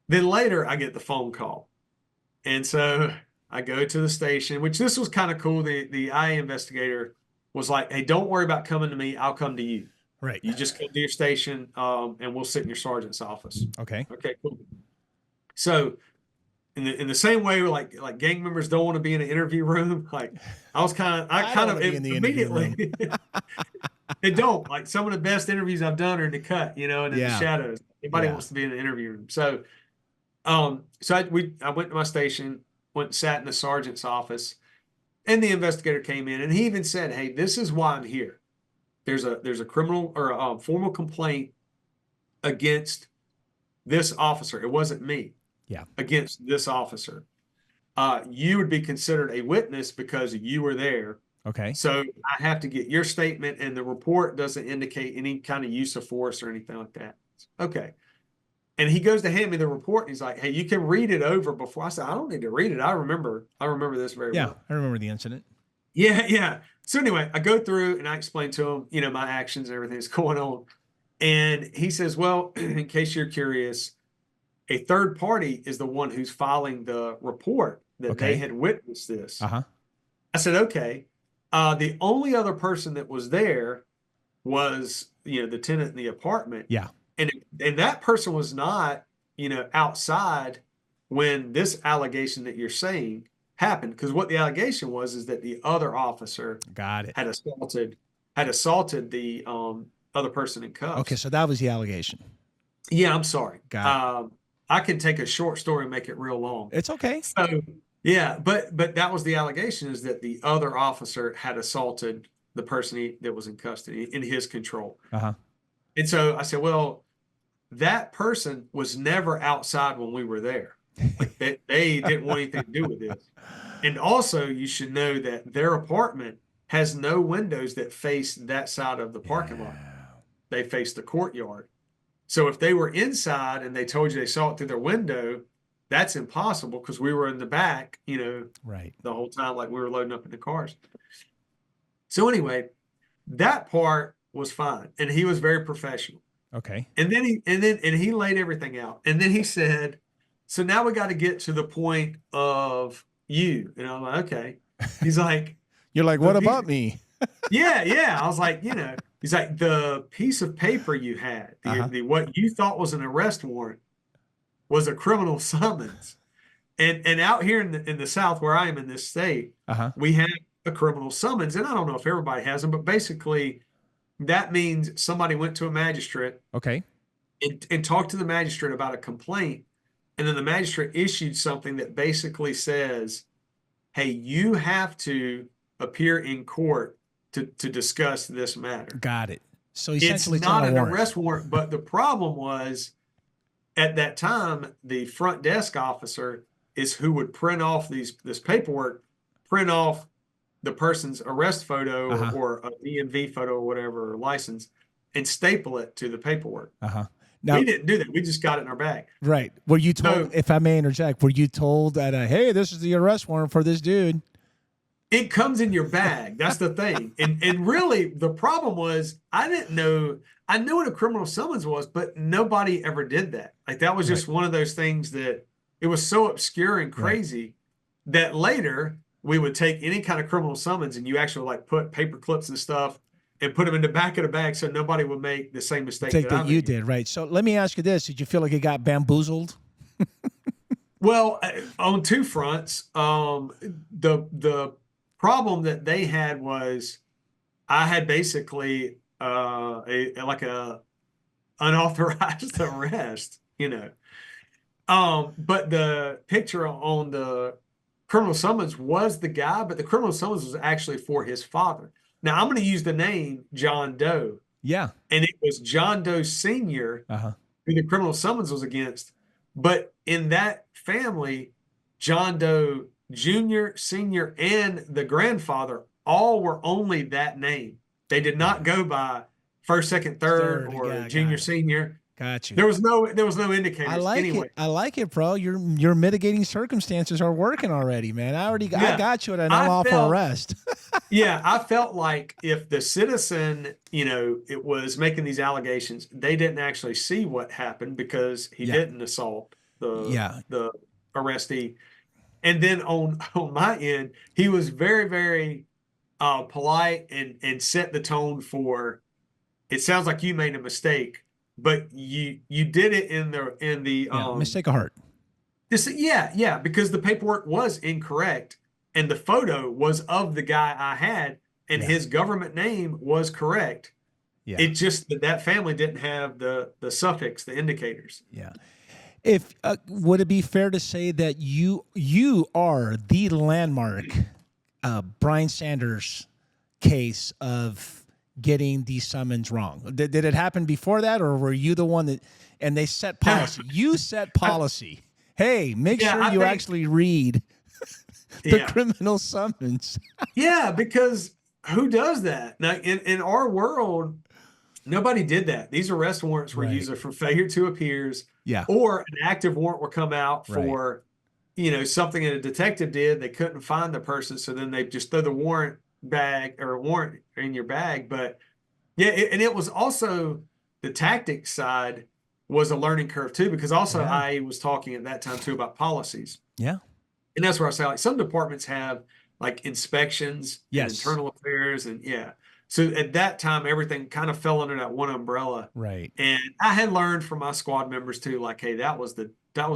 Then later I get the phone call. And so I go to the station, which this was kind of cool. The IA investigator was like, hey, don't worry about coming to me. I'll come to you.
Right.
You just come to your station and we'll sit in your sergeant's office.
Okay.
Okay, cool. So in the same way, like gang members don't want to be in an interview room. Like I kind of immediately they don't. Like some of the best interviews I've done are in the cut, and in the shadows. Nobody wants to be in the interview room. So I went to my station, went and sat in the sergeant's office, and the investigator came in and he even said, hey, this is why I'm here. There's a criminal or a formal complaint against this officer. It wasn't me.
Yeah.
Against this officer. You would be considered a witness because you were there.
Okay.
So I have to get your statement, and the report doesn't indicate any kind of use of force or anything like that. Okay. And he goes to hand me the report, and he's like, hey, you can read it over before. I said, I don't need to read it. I remember this very well.
Yeah, I remember the incident.
Yeah. So anyway, I go through and I explain to him, my actions and everything that's going on. And he says, well, in case you're curious, a third party is the one who's filing the report that they had witnessed this.
Uh-huh.
I said, okay. The only other person that was there was, the tenant in the apartment.
Yeah.
And that person was not, outside when this allegation that you're saying happened. Because what the allegation was is that the other officer
Got it.
had assaulted the other person in cuffs.
Okay, so that was the allegation.
Yeah, I'm sorry.
Got it.
I can take a short story and make it real long.
It's okay.
So yeah, but that was the allegation, is that the other officer had assaulted the person that was in custody, in his control.
Uh-huh.
And so I said, well, that person was never outside when we were there. Like they didn't want anything to do with this. And also, you should know that their apartment has no windows that face that side of the parking lot. They face the courtyard. So if they were inside and they told you they saw it through their window, that's impossible, because we were in the back,
right,
the whole time, like we were loading up in the cars. So anyway, that part was fine, and he was very professional.
Okay.
And then he laid everything out, and then he said, "So now we got to get to the point of you." And I'm like, "Okay." He's like,
"You're like, what about me?"
Yeah. I was like, he's like, "The piece of paper you had, the what you thought was an arrest warrant, was a criminal summons." And out here in the South, where I am in this state, we have a criminal summons. And I don't know if everybody has them, but basically that means somebody went to a magistrate,
okay,
and talked to the magistrate about a complaint. And then the magistrate issued something that basically says, hey, you have to appear in court to discuss this matter.
Got it. So essentially,
it's not an arrest warrant, but the problem was, at that time, the front desk officer is who would print off this paperwork, print off the person's arrest photo or a DMV photo or whatever, or license, and staple it to the paperwork. Now, we didn't do that. We just got it in our bag.
Right. Were you told, if I may interject, were you told that, hey, this is the arrest warrant for this dude?
It comes in your bag. That's the thing. And really, the problem was, I didn't know. I knew what a criminal summons was, but nobody ever did that. Like, that was just one of those things that it was so obscure and crazy that later we would take any kind of criminal summons and you actually like put paper clips and stuff and put them in the back of the bag so nobody would make the same mistake that
you did. Right. So let me ask you this. Did you feel like it got bamboozled?
Well, on two fronts. The problem that they had was I had basically a unauthorized arrest, but the picture on the criminal summons was the guy, but the criminal summons was actually for his father. Now, I'm going to use the name John Doe.
Yeah.
And it was John Doe Sr. Who the criminal summons was against. But in that family, John Doe Jr., Sr., and the grandfather all were only that name. They did not go by first, second, third, or junior, senior.
Got you.
There was no indicators.
I like it. I like it, bro. Your mitigating circumstances are working already, man. I got you at an unlawful arrest.
Yeah, I felt like if the citizen, it was making these allegations, they didn't actually see what happened because he didn't assault the arrestee. And then on my end, he was very, very polite and set the tone for, it sounds like you made a mistake, but you did it in the
mistake of heart.
Because the paperwork was incorrect and the photo was of the guy I had and his government name was correct. Yeah. It just that family didn't have the suffix, the indicators.
Yeah. If would it be fair to say that you are the landmark Brian Sanders case of getting these summons wrong? Did it happen before that, or were you the one that? And they set policy. You set policy. Hey, make sure you actually read the criminal summons.
Yeah, because who does that now in our world? Nobody did that. These arrest warrants were usually for failure to appears.
Yeah.
Or an active warrant would come out for, something that a detective did. They couldn't find the person, so then they just throw the warrant in your bag. But and it was also the tactics side was a learning curve too, because also I was talking at that time too about policies.
Yeah.
And that's where I say, like, some departments have like inspections and internal affairs and So at that time, everything kind of fell under that one umbrella.
Right.
And I had learned from my squad members too, like, hey, that was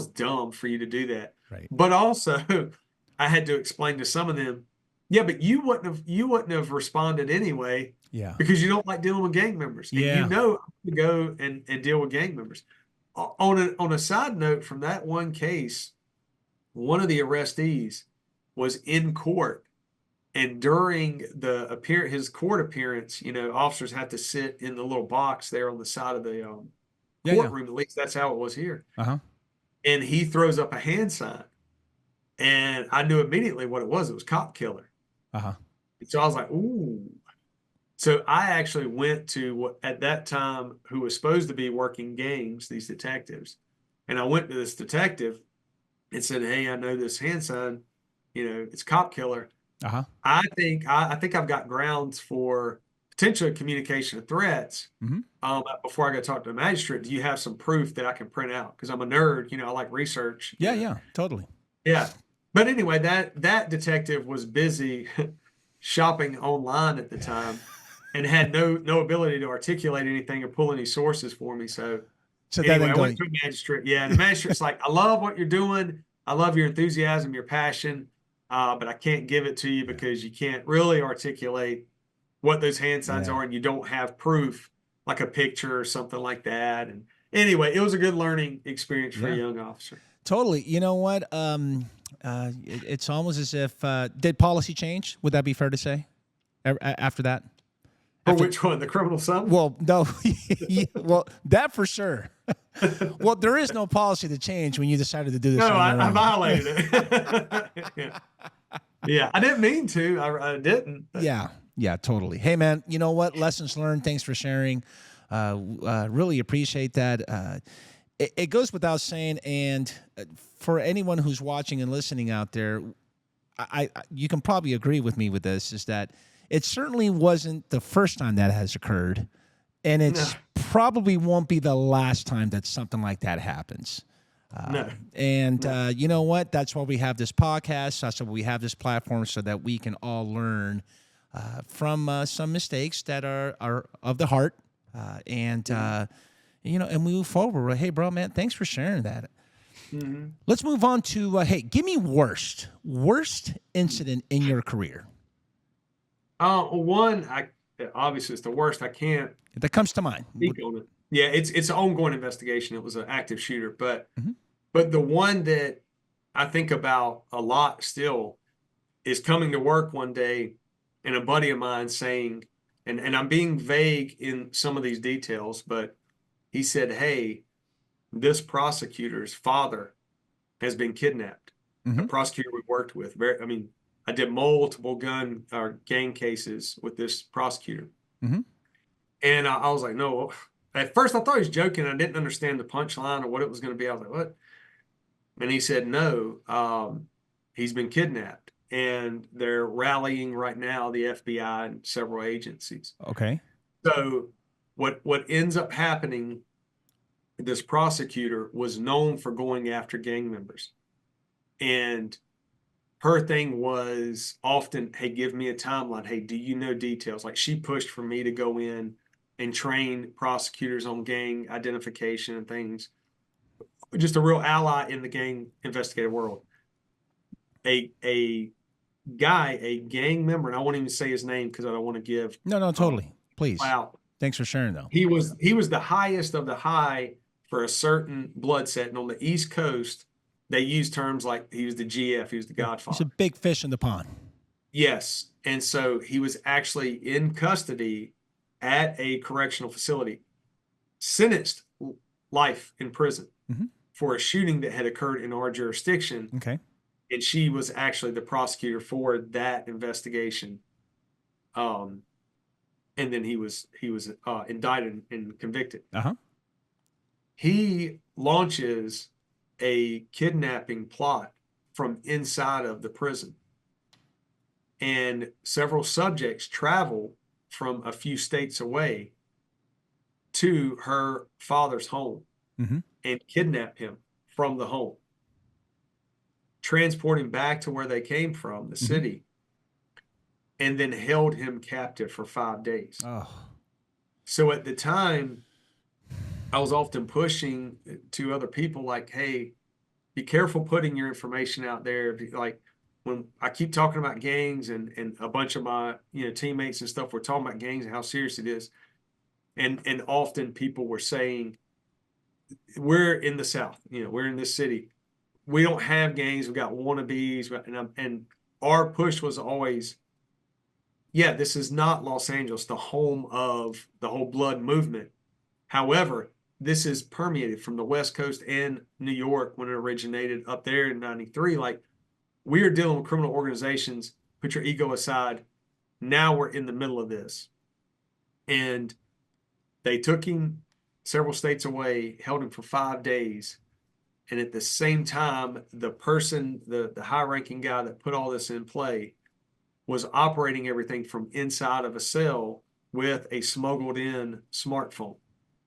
dumb for you to do that.
Right.
But also, I had to explain to some of them, yeah, but you wouldn't have responded anyway.
Yeah.
Because you don't like dealing with gang members, and
Yeah.
I'm to go and deal with gang members. On a side note, from that one case, one of the arrestees was in court, and during his court appearance, officers have to sit in the little box there on the side of the courtroom. At least that's how it was here.
Uh-huh.
And he throws up a hand sign, and I knew immediately what it was. It was cop killer.
Uh-huh.
And so I was like, ooh. So I actually went to, at that time, who was supposed to be working gangs, these detectives. And I went to this detective and said, hey, I know this hand sign, it's cop killer.
Uh-huh.
I think I've got grounds for potential communication of threats. Before I go talk to the magistrate, do you have some proof that I can print out? Because I'm a nerd, I like research.
Yeah, totally.
Yeah. But anyway, that detective was busy shopping online at the time and had no ability to articulate anything or pull any sources for me. So anyway, I went to a magistrate. Yeah, and the magistrate's like, I love what you're doing. I love your enthusiasm, your passion, but I can't give it to you because you can't really articulate what those hand signs are, and you don't have proof, like a picture or something like that. And anyway, it was a good learning experience for a young officer.
Totally. You know what? It's almost as if did policy change? Would that be fair to say? After that?
Which one? The criminal summons?
Well, no. Well, that for sure. Well, there is no policy to change when you decided to do this.
No, I violated it. Yeah, I didn't mean to. I didn't.
Yeah, totally. Hey, man, you know what? Lessons learned. Thanks for sharing. Really appreciate that. It goes without saying, and for anyone who's watching and listening out there, you can probably agree with me with this, is that it certainly wasn't the first time that has occurred, and it's probably won't be the last time that something like that happens. You know what? That's why we have this podcast. That's why we have this platform, so that we can all learn from some mistakes that are of the heart, and move forward. Hey, bro, man, thanks for sharing that. Let's move on to, hey, give me worst incident in your career.
One, obviously it's the worst. I can't.
That comes to mind.
Speak on it. Yeah, it's an ongoing investigation. It was an active shooter, but the one that I think about a lot still is coming to work one day and a buddy of mine saying, and I'm being vague in some of these details, but he said, hey, this prosecutor's father has been kidnapped. A prosecutor we worked with. I did multiple gang cases with this prosecutor. And I was like, no. At first, I thought he was joking. I didn't understand the punchline or what it was going to be. I was like, what? And he said, no, he's been kidnapped. And they're rallying right now, the FBI and several agencies.
Okay.
So what ends up happening, this prosecutor was known for going after gang members. And her thing was often, hey, give me a timeline. Hey, do you know details? Like, she pushed for me to go in and train prosecutors on gang identification and things. Just a real ally in the gang investigative world. A gang member, and I won't even say his name because I don't want to give.
No, totally. Please.
Wow.
Thanks for sharing, though.
He was the highest of the high for a certain blood set. And on the East Coast, they use terms like he was the GF, he was the godfather.
He's a big fish in the pond.
Yes. And so he was actually in custody at a correctional facility, sentenced life in prison for a shooting that had occurred in our jurisdiction.
Okay.
And she was actually the prosecutor for that investigation. And then he was indicted and convicted. He launches a kidnapping plot from inside of the prison. And several subjects travel from a few states away to her father's home and kidnap him from the home, transport him back to where they came from, the city. and then held him captive for 5 days.
Oh,
So at the time, I was often pushing to other people like, hey, be careful putting your information out there. Like when I keep talking about gangs and a bunch of my teammates and stuff, we're talking about gangs and how serious it is. And often people were saying, we're in the South, we're in this city. We don't have gangs. We got wannabes. And our push was always, yeah, this is not Los Angeles, the home of the whole blood movement. However, this is permeated from the West Coast and New York when it originated up there in 93. Like, we are dealing with criminal organizations. Put your ego aside. Now we're in the middle of this. And they took him several states away, held him for 5 days. And at the same time, the person, the high-ranking guy that put all this in play was operating everything from inside of a cell with a smuggled-in smartphone.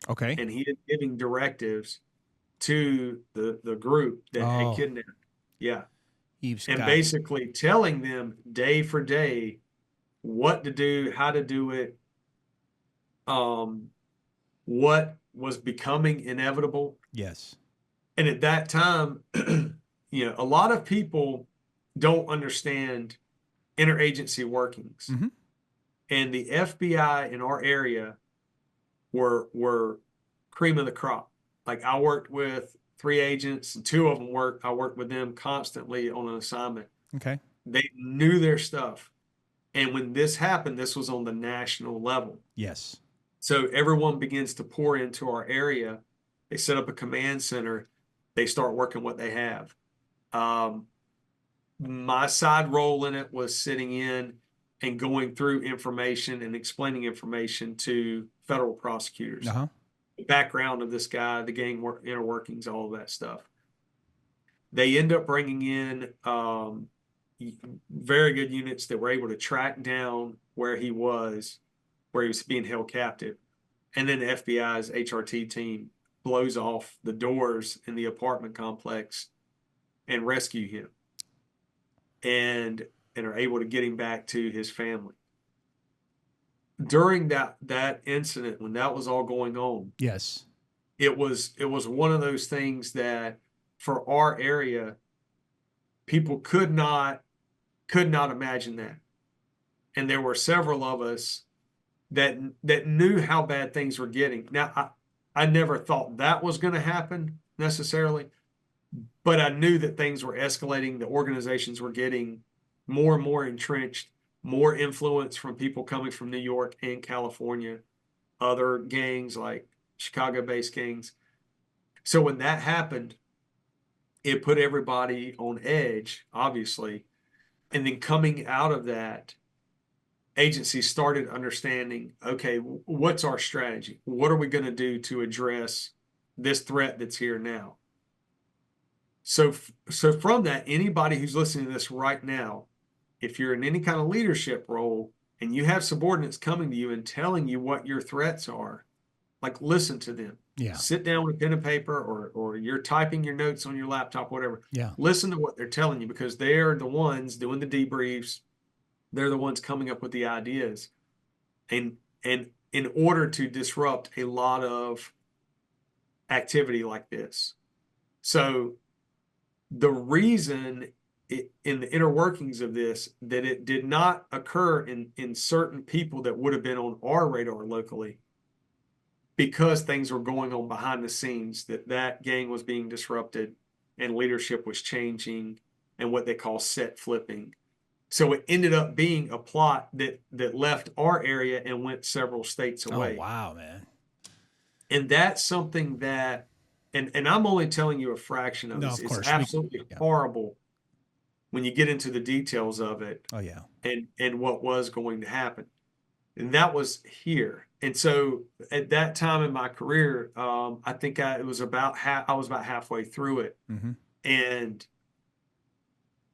okay.
And he is giving directives to the group that had kidnapped. Yeah. And basically telling them day for day what to do, how to do it, what was becoming inevitable.
Yes.
And at that time, a lot of people don't understand interagency workings.
Mm-hmm.
And the FBI in our area were cream of the crop. Like, I worked with 3 agents, and 2 of them I worked with them constantly on an assignment.
Okay.
They knew their stuff. And when this happened, this was on the national level.
Yes.
So everyone begins to pour into our area. They set up a command center. They start working what they have. My side role in it was sitting in and going through information and explaining information to federal prosecutors.
Uh-huh.
The background of this guy, the gang inner workings, all of that stuff. They end up bringing in very good units that were able to track down where he was being held captive. And then the FBI's HRT team blows off the doors in the apartment complex and rescue him and are able to get him back to his family. During that incident, when that was all going on,
yes,
it was one of those things that for our area, people could not imagine that. And there were several of us that knew how bad things were getting. Now, I never thought that was going to happen necessarily, but I knew that things were escalating. The organizations were getting more and more entrenched, more influence from people coming from New York and California, other gangs like Chicago-based gangs. So when that happened, it put everybody on edge, obviously. And then coming out of that, agencies started understanding, okay, what's our strategy? What are we going to do to address this threat that's here now? So from that, anybody who's listening to this right now, if you're in any kind of leadership role and you have subordinates coming to you and telling you what your threats are, like, listen to them.
Yeah.
Sit down with a pen and paper, or you're typing your notes on your laptop, whatever.
Yeah.
Listen to what they're telling you, because they're the ones doing the debriefs. They're the ones coming up with the ideas. And in order to disrupt a lot of activity like this. So the reason in the inner workings of this, that it did not occur in certain people that would have been on our radar locally, because things were going on behind the scenes, that gang was being disrupted and leadership was changing and what they call set flipping. So it ended up being a plot that left our area and went several states away.
Oh, wow, man.
And that's something that, and I'm only telling you a fraction of this.
Of course.
It's absolutely horrible when you get into the details of it.
Oh, yeah.
And what was going to happen. And that was here. And so at that time in my career, I think I was about halfway through it.
Mm-hmm.
And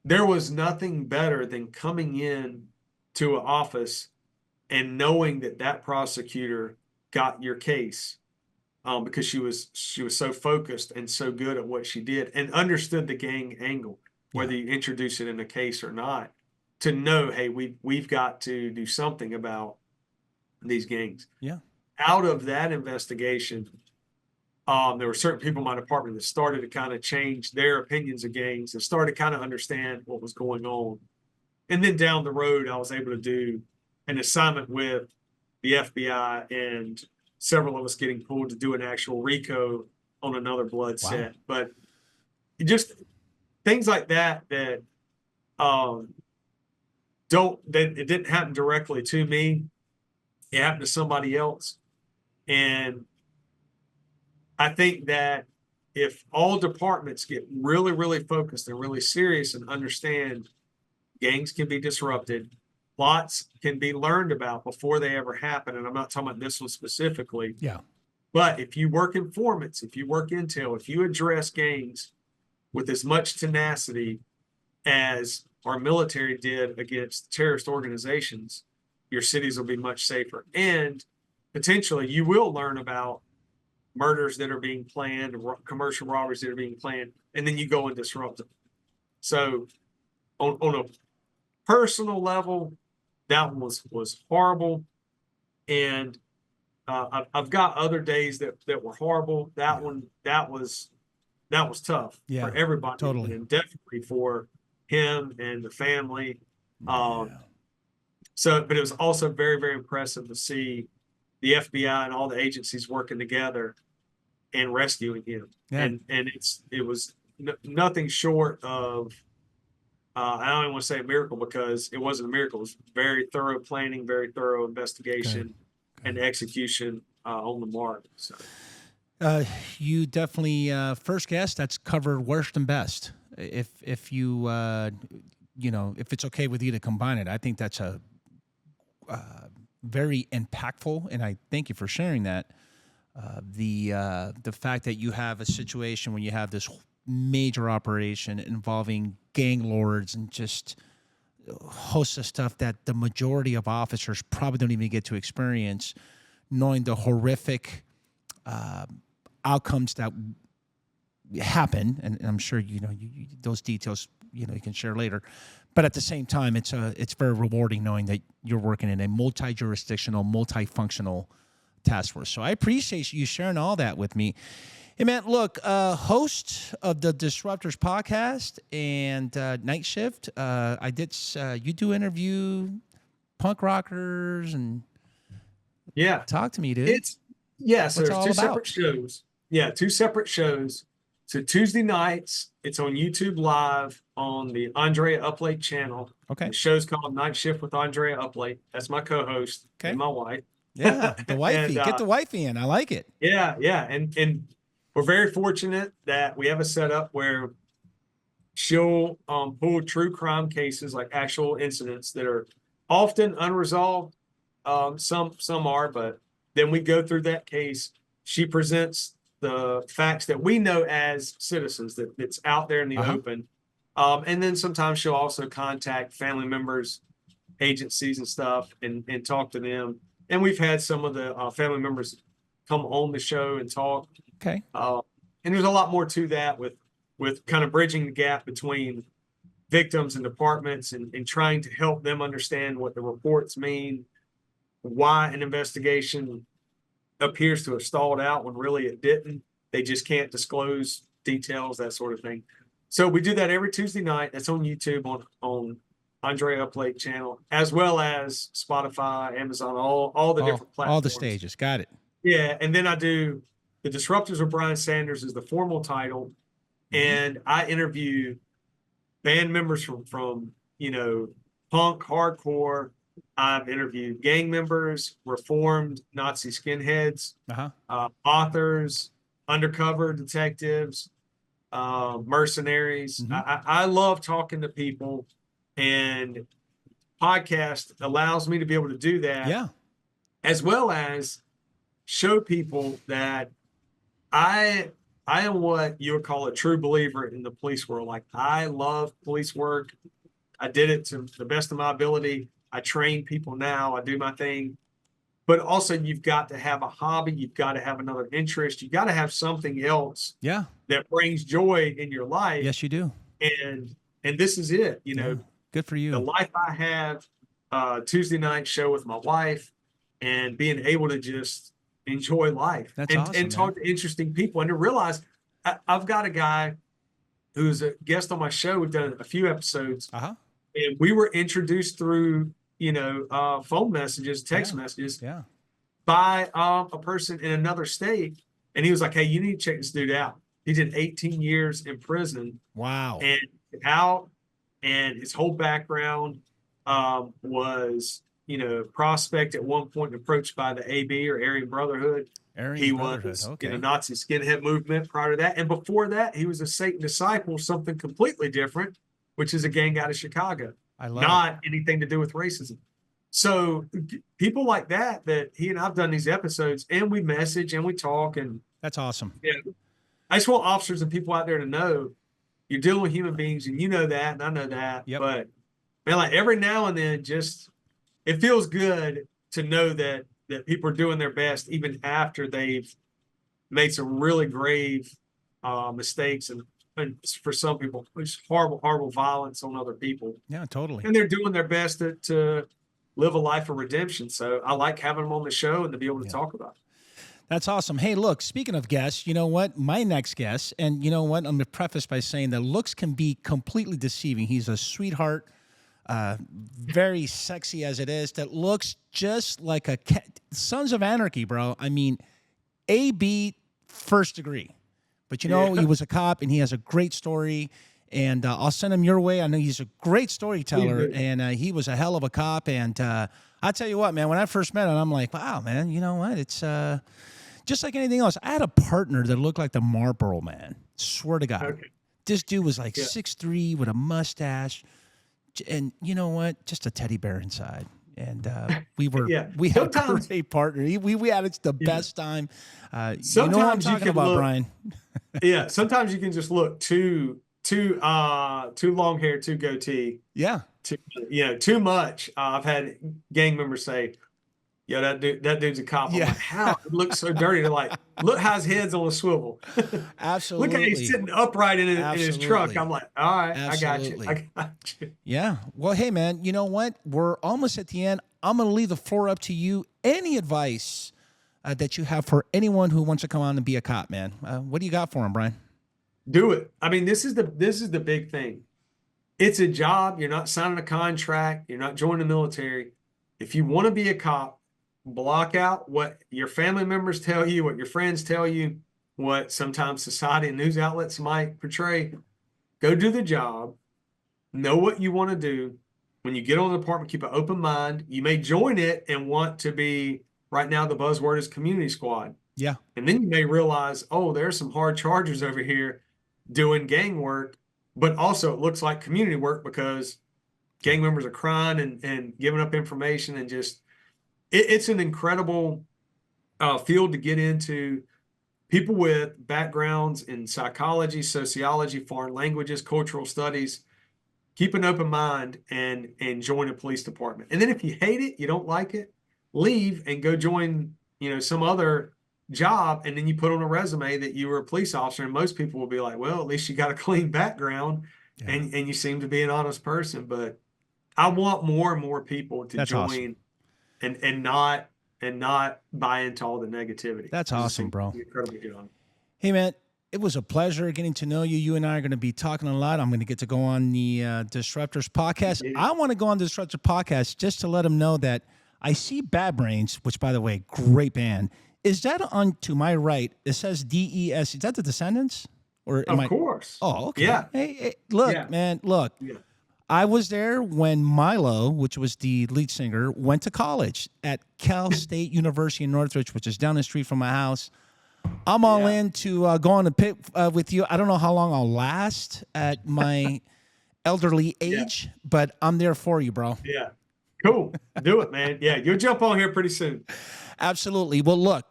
there was nothing better than coming in to an office and knowing that prosecutor got your case, because she was so focused and so good at what she did and understood the gang angle, whether you introduce it in a case or not. to know, hey, we've got to do something about these gangs.
Yeah.
Out of that investigation, there were certain people in my department that started to kind of change their opinions of gangs and started to kind of understand what was going on. And then down the road, I was able to do an assignment with the FBI and several of us getting pulled to do an actual RICO on another blood set. But just things like that that it didn't happen directly to me. It happened to somebody else. And I think that if all departments get really, really focused and really serious and understand gangs can be disrupted, plots can be learned about before they ever happen. And I'm not talking about this one specifically.
Yeah.
But if you work informants, if you work intel, if you address gangs with as much tenacity as our military did against terrorist organizations, your cities will be much safer. And potentially you will learn about murders that are being planned, commercial robberies that are being planned, and then you go and disrupt them. So on a personal level, that one was horrible. And I've got other days that were horrible. That was tough for everybody,
totally.
and definitely for him and the family. So, but it was also very, very impressive to see the FBI and all the agencies working together and rescuing him.
Yeah.
And it was nothing short of, I don't even want to say a miracle, because it wasn't a miracle. It was very thorough planning, very thorough investigation and execution on the mark. So.
You definitely first guest that's covered worst and best. If you if it's okay with you to combine it, I think that's a very impactful, and I thank you for sharing that. The fact that you have a situation when you have this major operation involving gang lords and just a host of stuff that the majority of officers probably don't even get to experience, knowing the horrific outcomes that happen, and I'm sure those details you can share later. But at the same time, it's very rewarding knowing that you're working in a multi-jurisdictional, multifunctional task force. So I appreciate you sharing all that with me. Hey man, look, host of the Disruptors Podcast and Night Shift. You do interview punk rockers and talk to me, dude.
So there's two separate shows. Yeah, two separate shows. So Tuesday nights, it's on YouTube Live on the Andrea Uplate channel.
Okay.
The show's called Night Shift with Andrea Uplate. That's my co-host and my wife.
Yeah, the wifey. Get the wifey in. I like it.
Yeah. And we're very fortunate that we have a setup where she'll pull true crime cases, like actual incidents that are often unresolved. Some are, but then we go through that case. She presents the facts that we know as citizens that's out there in the open. And then sometimes she'll also contact family members, agencies and stuff, and talk to them. And we've had some of the family members come on the show and talk.
Okay.
And there's a lot more to that with kind of bridging the gap between victims and departments and trying to help them understand what the reports mean, why an investigation appears to have stalled out when really it didn't. They just can't disclose details, that sort of thing. So we do that every Tuesday night. That's on YouTube on Andrea Uplate channel, as well as Spotify, Amazon, all the different platforms.
All the stages. Got it.
Yeah. And then I do The Disruptors with Brian Sanders is the formal title. And I interview band members from punk, hardcore. I've interviewed gang members, reformed Nazi skinheads, authors, undercover detectives, mercenaries. I love talking to people, and podcast allows me to be able to do that.
Yeah.
As well as show people that I am what you would call a true believer in the police world. Like, I love police work. I did it to the best of my ability. I train people now. I do my thing. But also, you've got to have a hobby. You've got to have another interest. You've got to have something else that brings joy in your life.
Yes, you do.
And this is it.
Good for
the
you.
life I have, Tuesday night show with my wife, and being able to just enjoy life
That's
and
awesome,
talk to interesting people, and to realize I've got a guy who's a guest on my show. We've done a few episodes,
Uh-huh.
and we were introduced through phone messages, text messages
Yeah.
by a person in another state, and he was like, "Hey, you need to check this dude out. He did 18 years in prison,
Wow.
and out, and his whole background was, prospect at one point, approached by the AB or Aryan Brotherhood. He was in the Nazi skinhead movement prior to that, and before that, he was a Satan disciple, something completely different, which is a gang out of Chicago.
I love
Not anything to do with racism. So people like that he and I've done these episodes, and we message and we talk, and
That's awesome.
I just want officers and people out there to know you're dealing with human beings, and you know that, and I know that.
Yep.
But man, like every now and then, it feels good to know that people are doing their best, even after they've made some really grave mistakes, and for some people, it's horrible violence on other people.
Yeah, totally.
And they're doing their best to live a life of redemption. So I like having them on the show and to be able to talk about it.
That's awesome. Hey, look, speaking of guests, you know what? My next guest, and you know what? I'm going to preface by saying that looks can be completely deceiving. He's a sweetheart, very sexy as it is, that looks just like a Sons of Anarchy, bro. I mean, AB first degree. But, he was a cop, and he has a great story, and I'll send him your way. I know he's a great storyteller, and he was a hell of a cop, and I'll tell you what, man, when I first met him, I'm like, wow, man, you know what? It's just like anything else. I had a partner that looked like the Marlboro Man. Swear to God. Okay. This dude was like 6'3" with a mustache. And you know what? Just a teddy bear inside. And we had a great partner. We had the best time. Sometimes you know what I'm talking about, Brian.
Yeah. Sometimes you can just look too long hair, too goatee.
Yeah.
Too much. I've had gang members say, "Yo, that dude's a cop." I'm like, how? It looks so dirty. They're like, look how his head's on a swivel.
Absolutely.
Look how he's sitting upright in his truck. I'm like, all right, I got you.
Yeah. Well, hey, man, you know what? We're almost at the end. I'm going to leave the floor up to you. Any advice that you have for anyone who wants to come on and be a cop, man? What do you got for them, Brian?
Do it. I mean, this is the big thing. It's a job. You're not signing a contract. You're not joining the military. If you want to be a cop, block out what your family members tell you, what your friends tell you, what sometimes society and news outlets might portray. Go do the job. Know what you want to do. When you get on the department, keep an open mind. You may join it and want to be, right now the buzzword is community squad.
Yeah.
And then you may realize, oh, there's some hard chargers over here doing gang work, but also it looks like community work because gang members are crying and giving up information, and just it's an incredible field to get into. People with backgrounds in psychology, sociology, foreign languages, cultural studies, keep an open mind and join a police department. And then if you hate it, you don't like it, leave and go join, some other job. And then you put on a resume that you were a police officer. And most people will be like, well, at least you got a clean background and you seem to be an honest person. But I want more and more people to join and not buy into all the negativity.
That's awesome, bro.
Incredibly good on it.
Hey, man, it was a pleasure getting to know you. You and I are going to be talking a lot. I'm going to get to go on the Disruptors Podcast. Yeah. I want to go on the Disruptors Podcast just to let them know that I see Bad Brains, which, by the way, great band. Is that on to my right? It says DES. Is that the Descendants? Or
of course.
Oh, okay.
Yeah.
Hey, look, man, look.
Yeah.
I was there when Milo, which was the lead singer, went to college at Cal State University in Northridge, which is down the street from my house. I'm all in to go on a pit with you. I don't know how long I'll last at my elderly age, but I'm there for you, bro.
Yeah. Cool. Do it, man. Yeah, you'll jump on here pretty soon.
Absolutely. Well, look,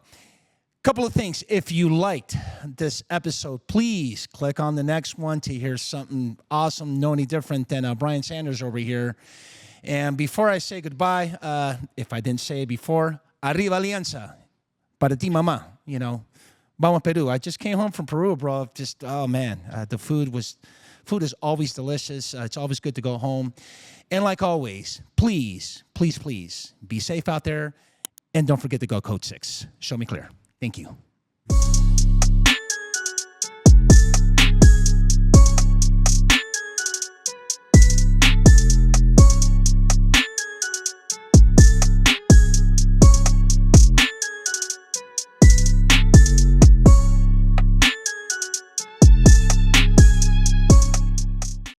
couple of things. If you liked this episode, please click on the next one to hear something awesome, no any different than Brian Sanders over here. And before I say goodbye, if I didn't say it before, arriba Alianza, para ti mamá, vamos Peru. I just came home from Peru, bro. Just, oh man, the food was Food is always delicious. It's always good to go home. And like always, please, please, please be safe out there. And don't forget to go Code 6. Show me clear. Thank you.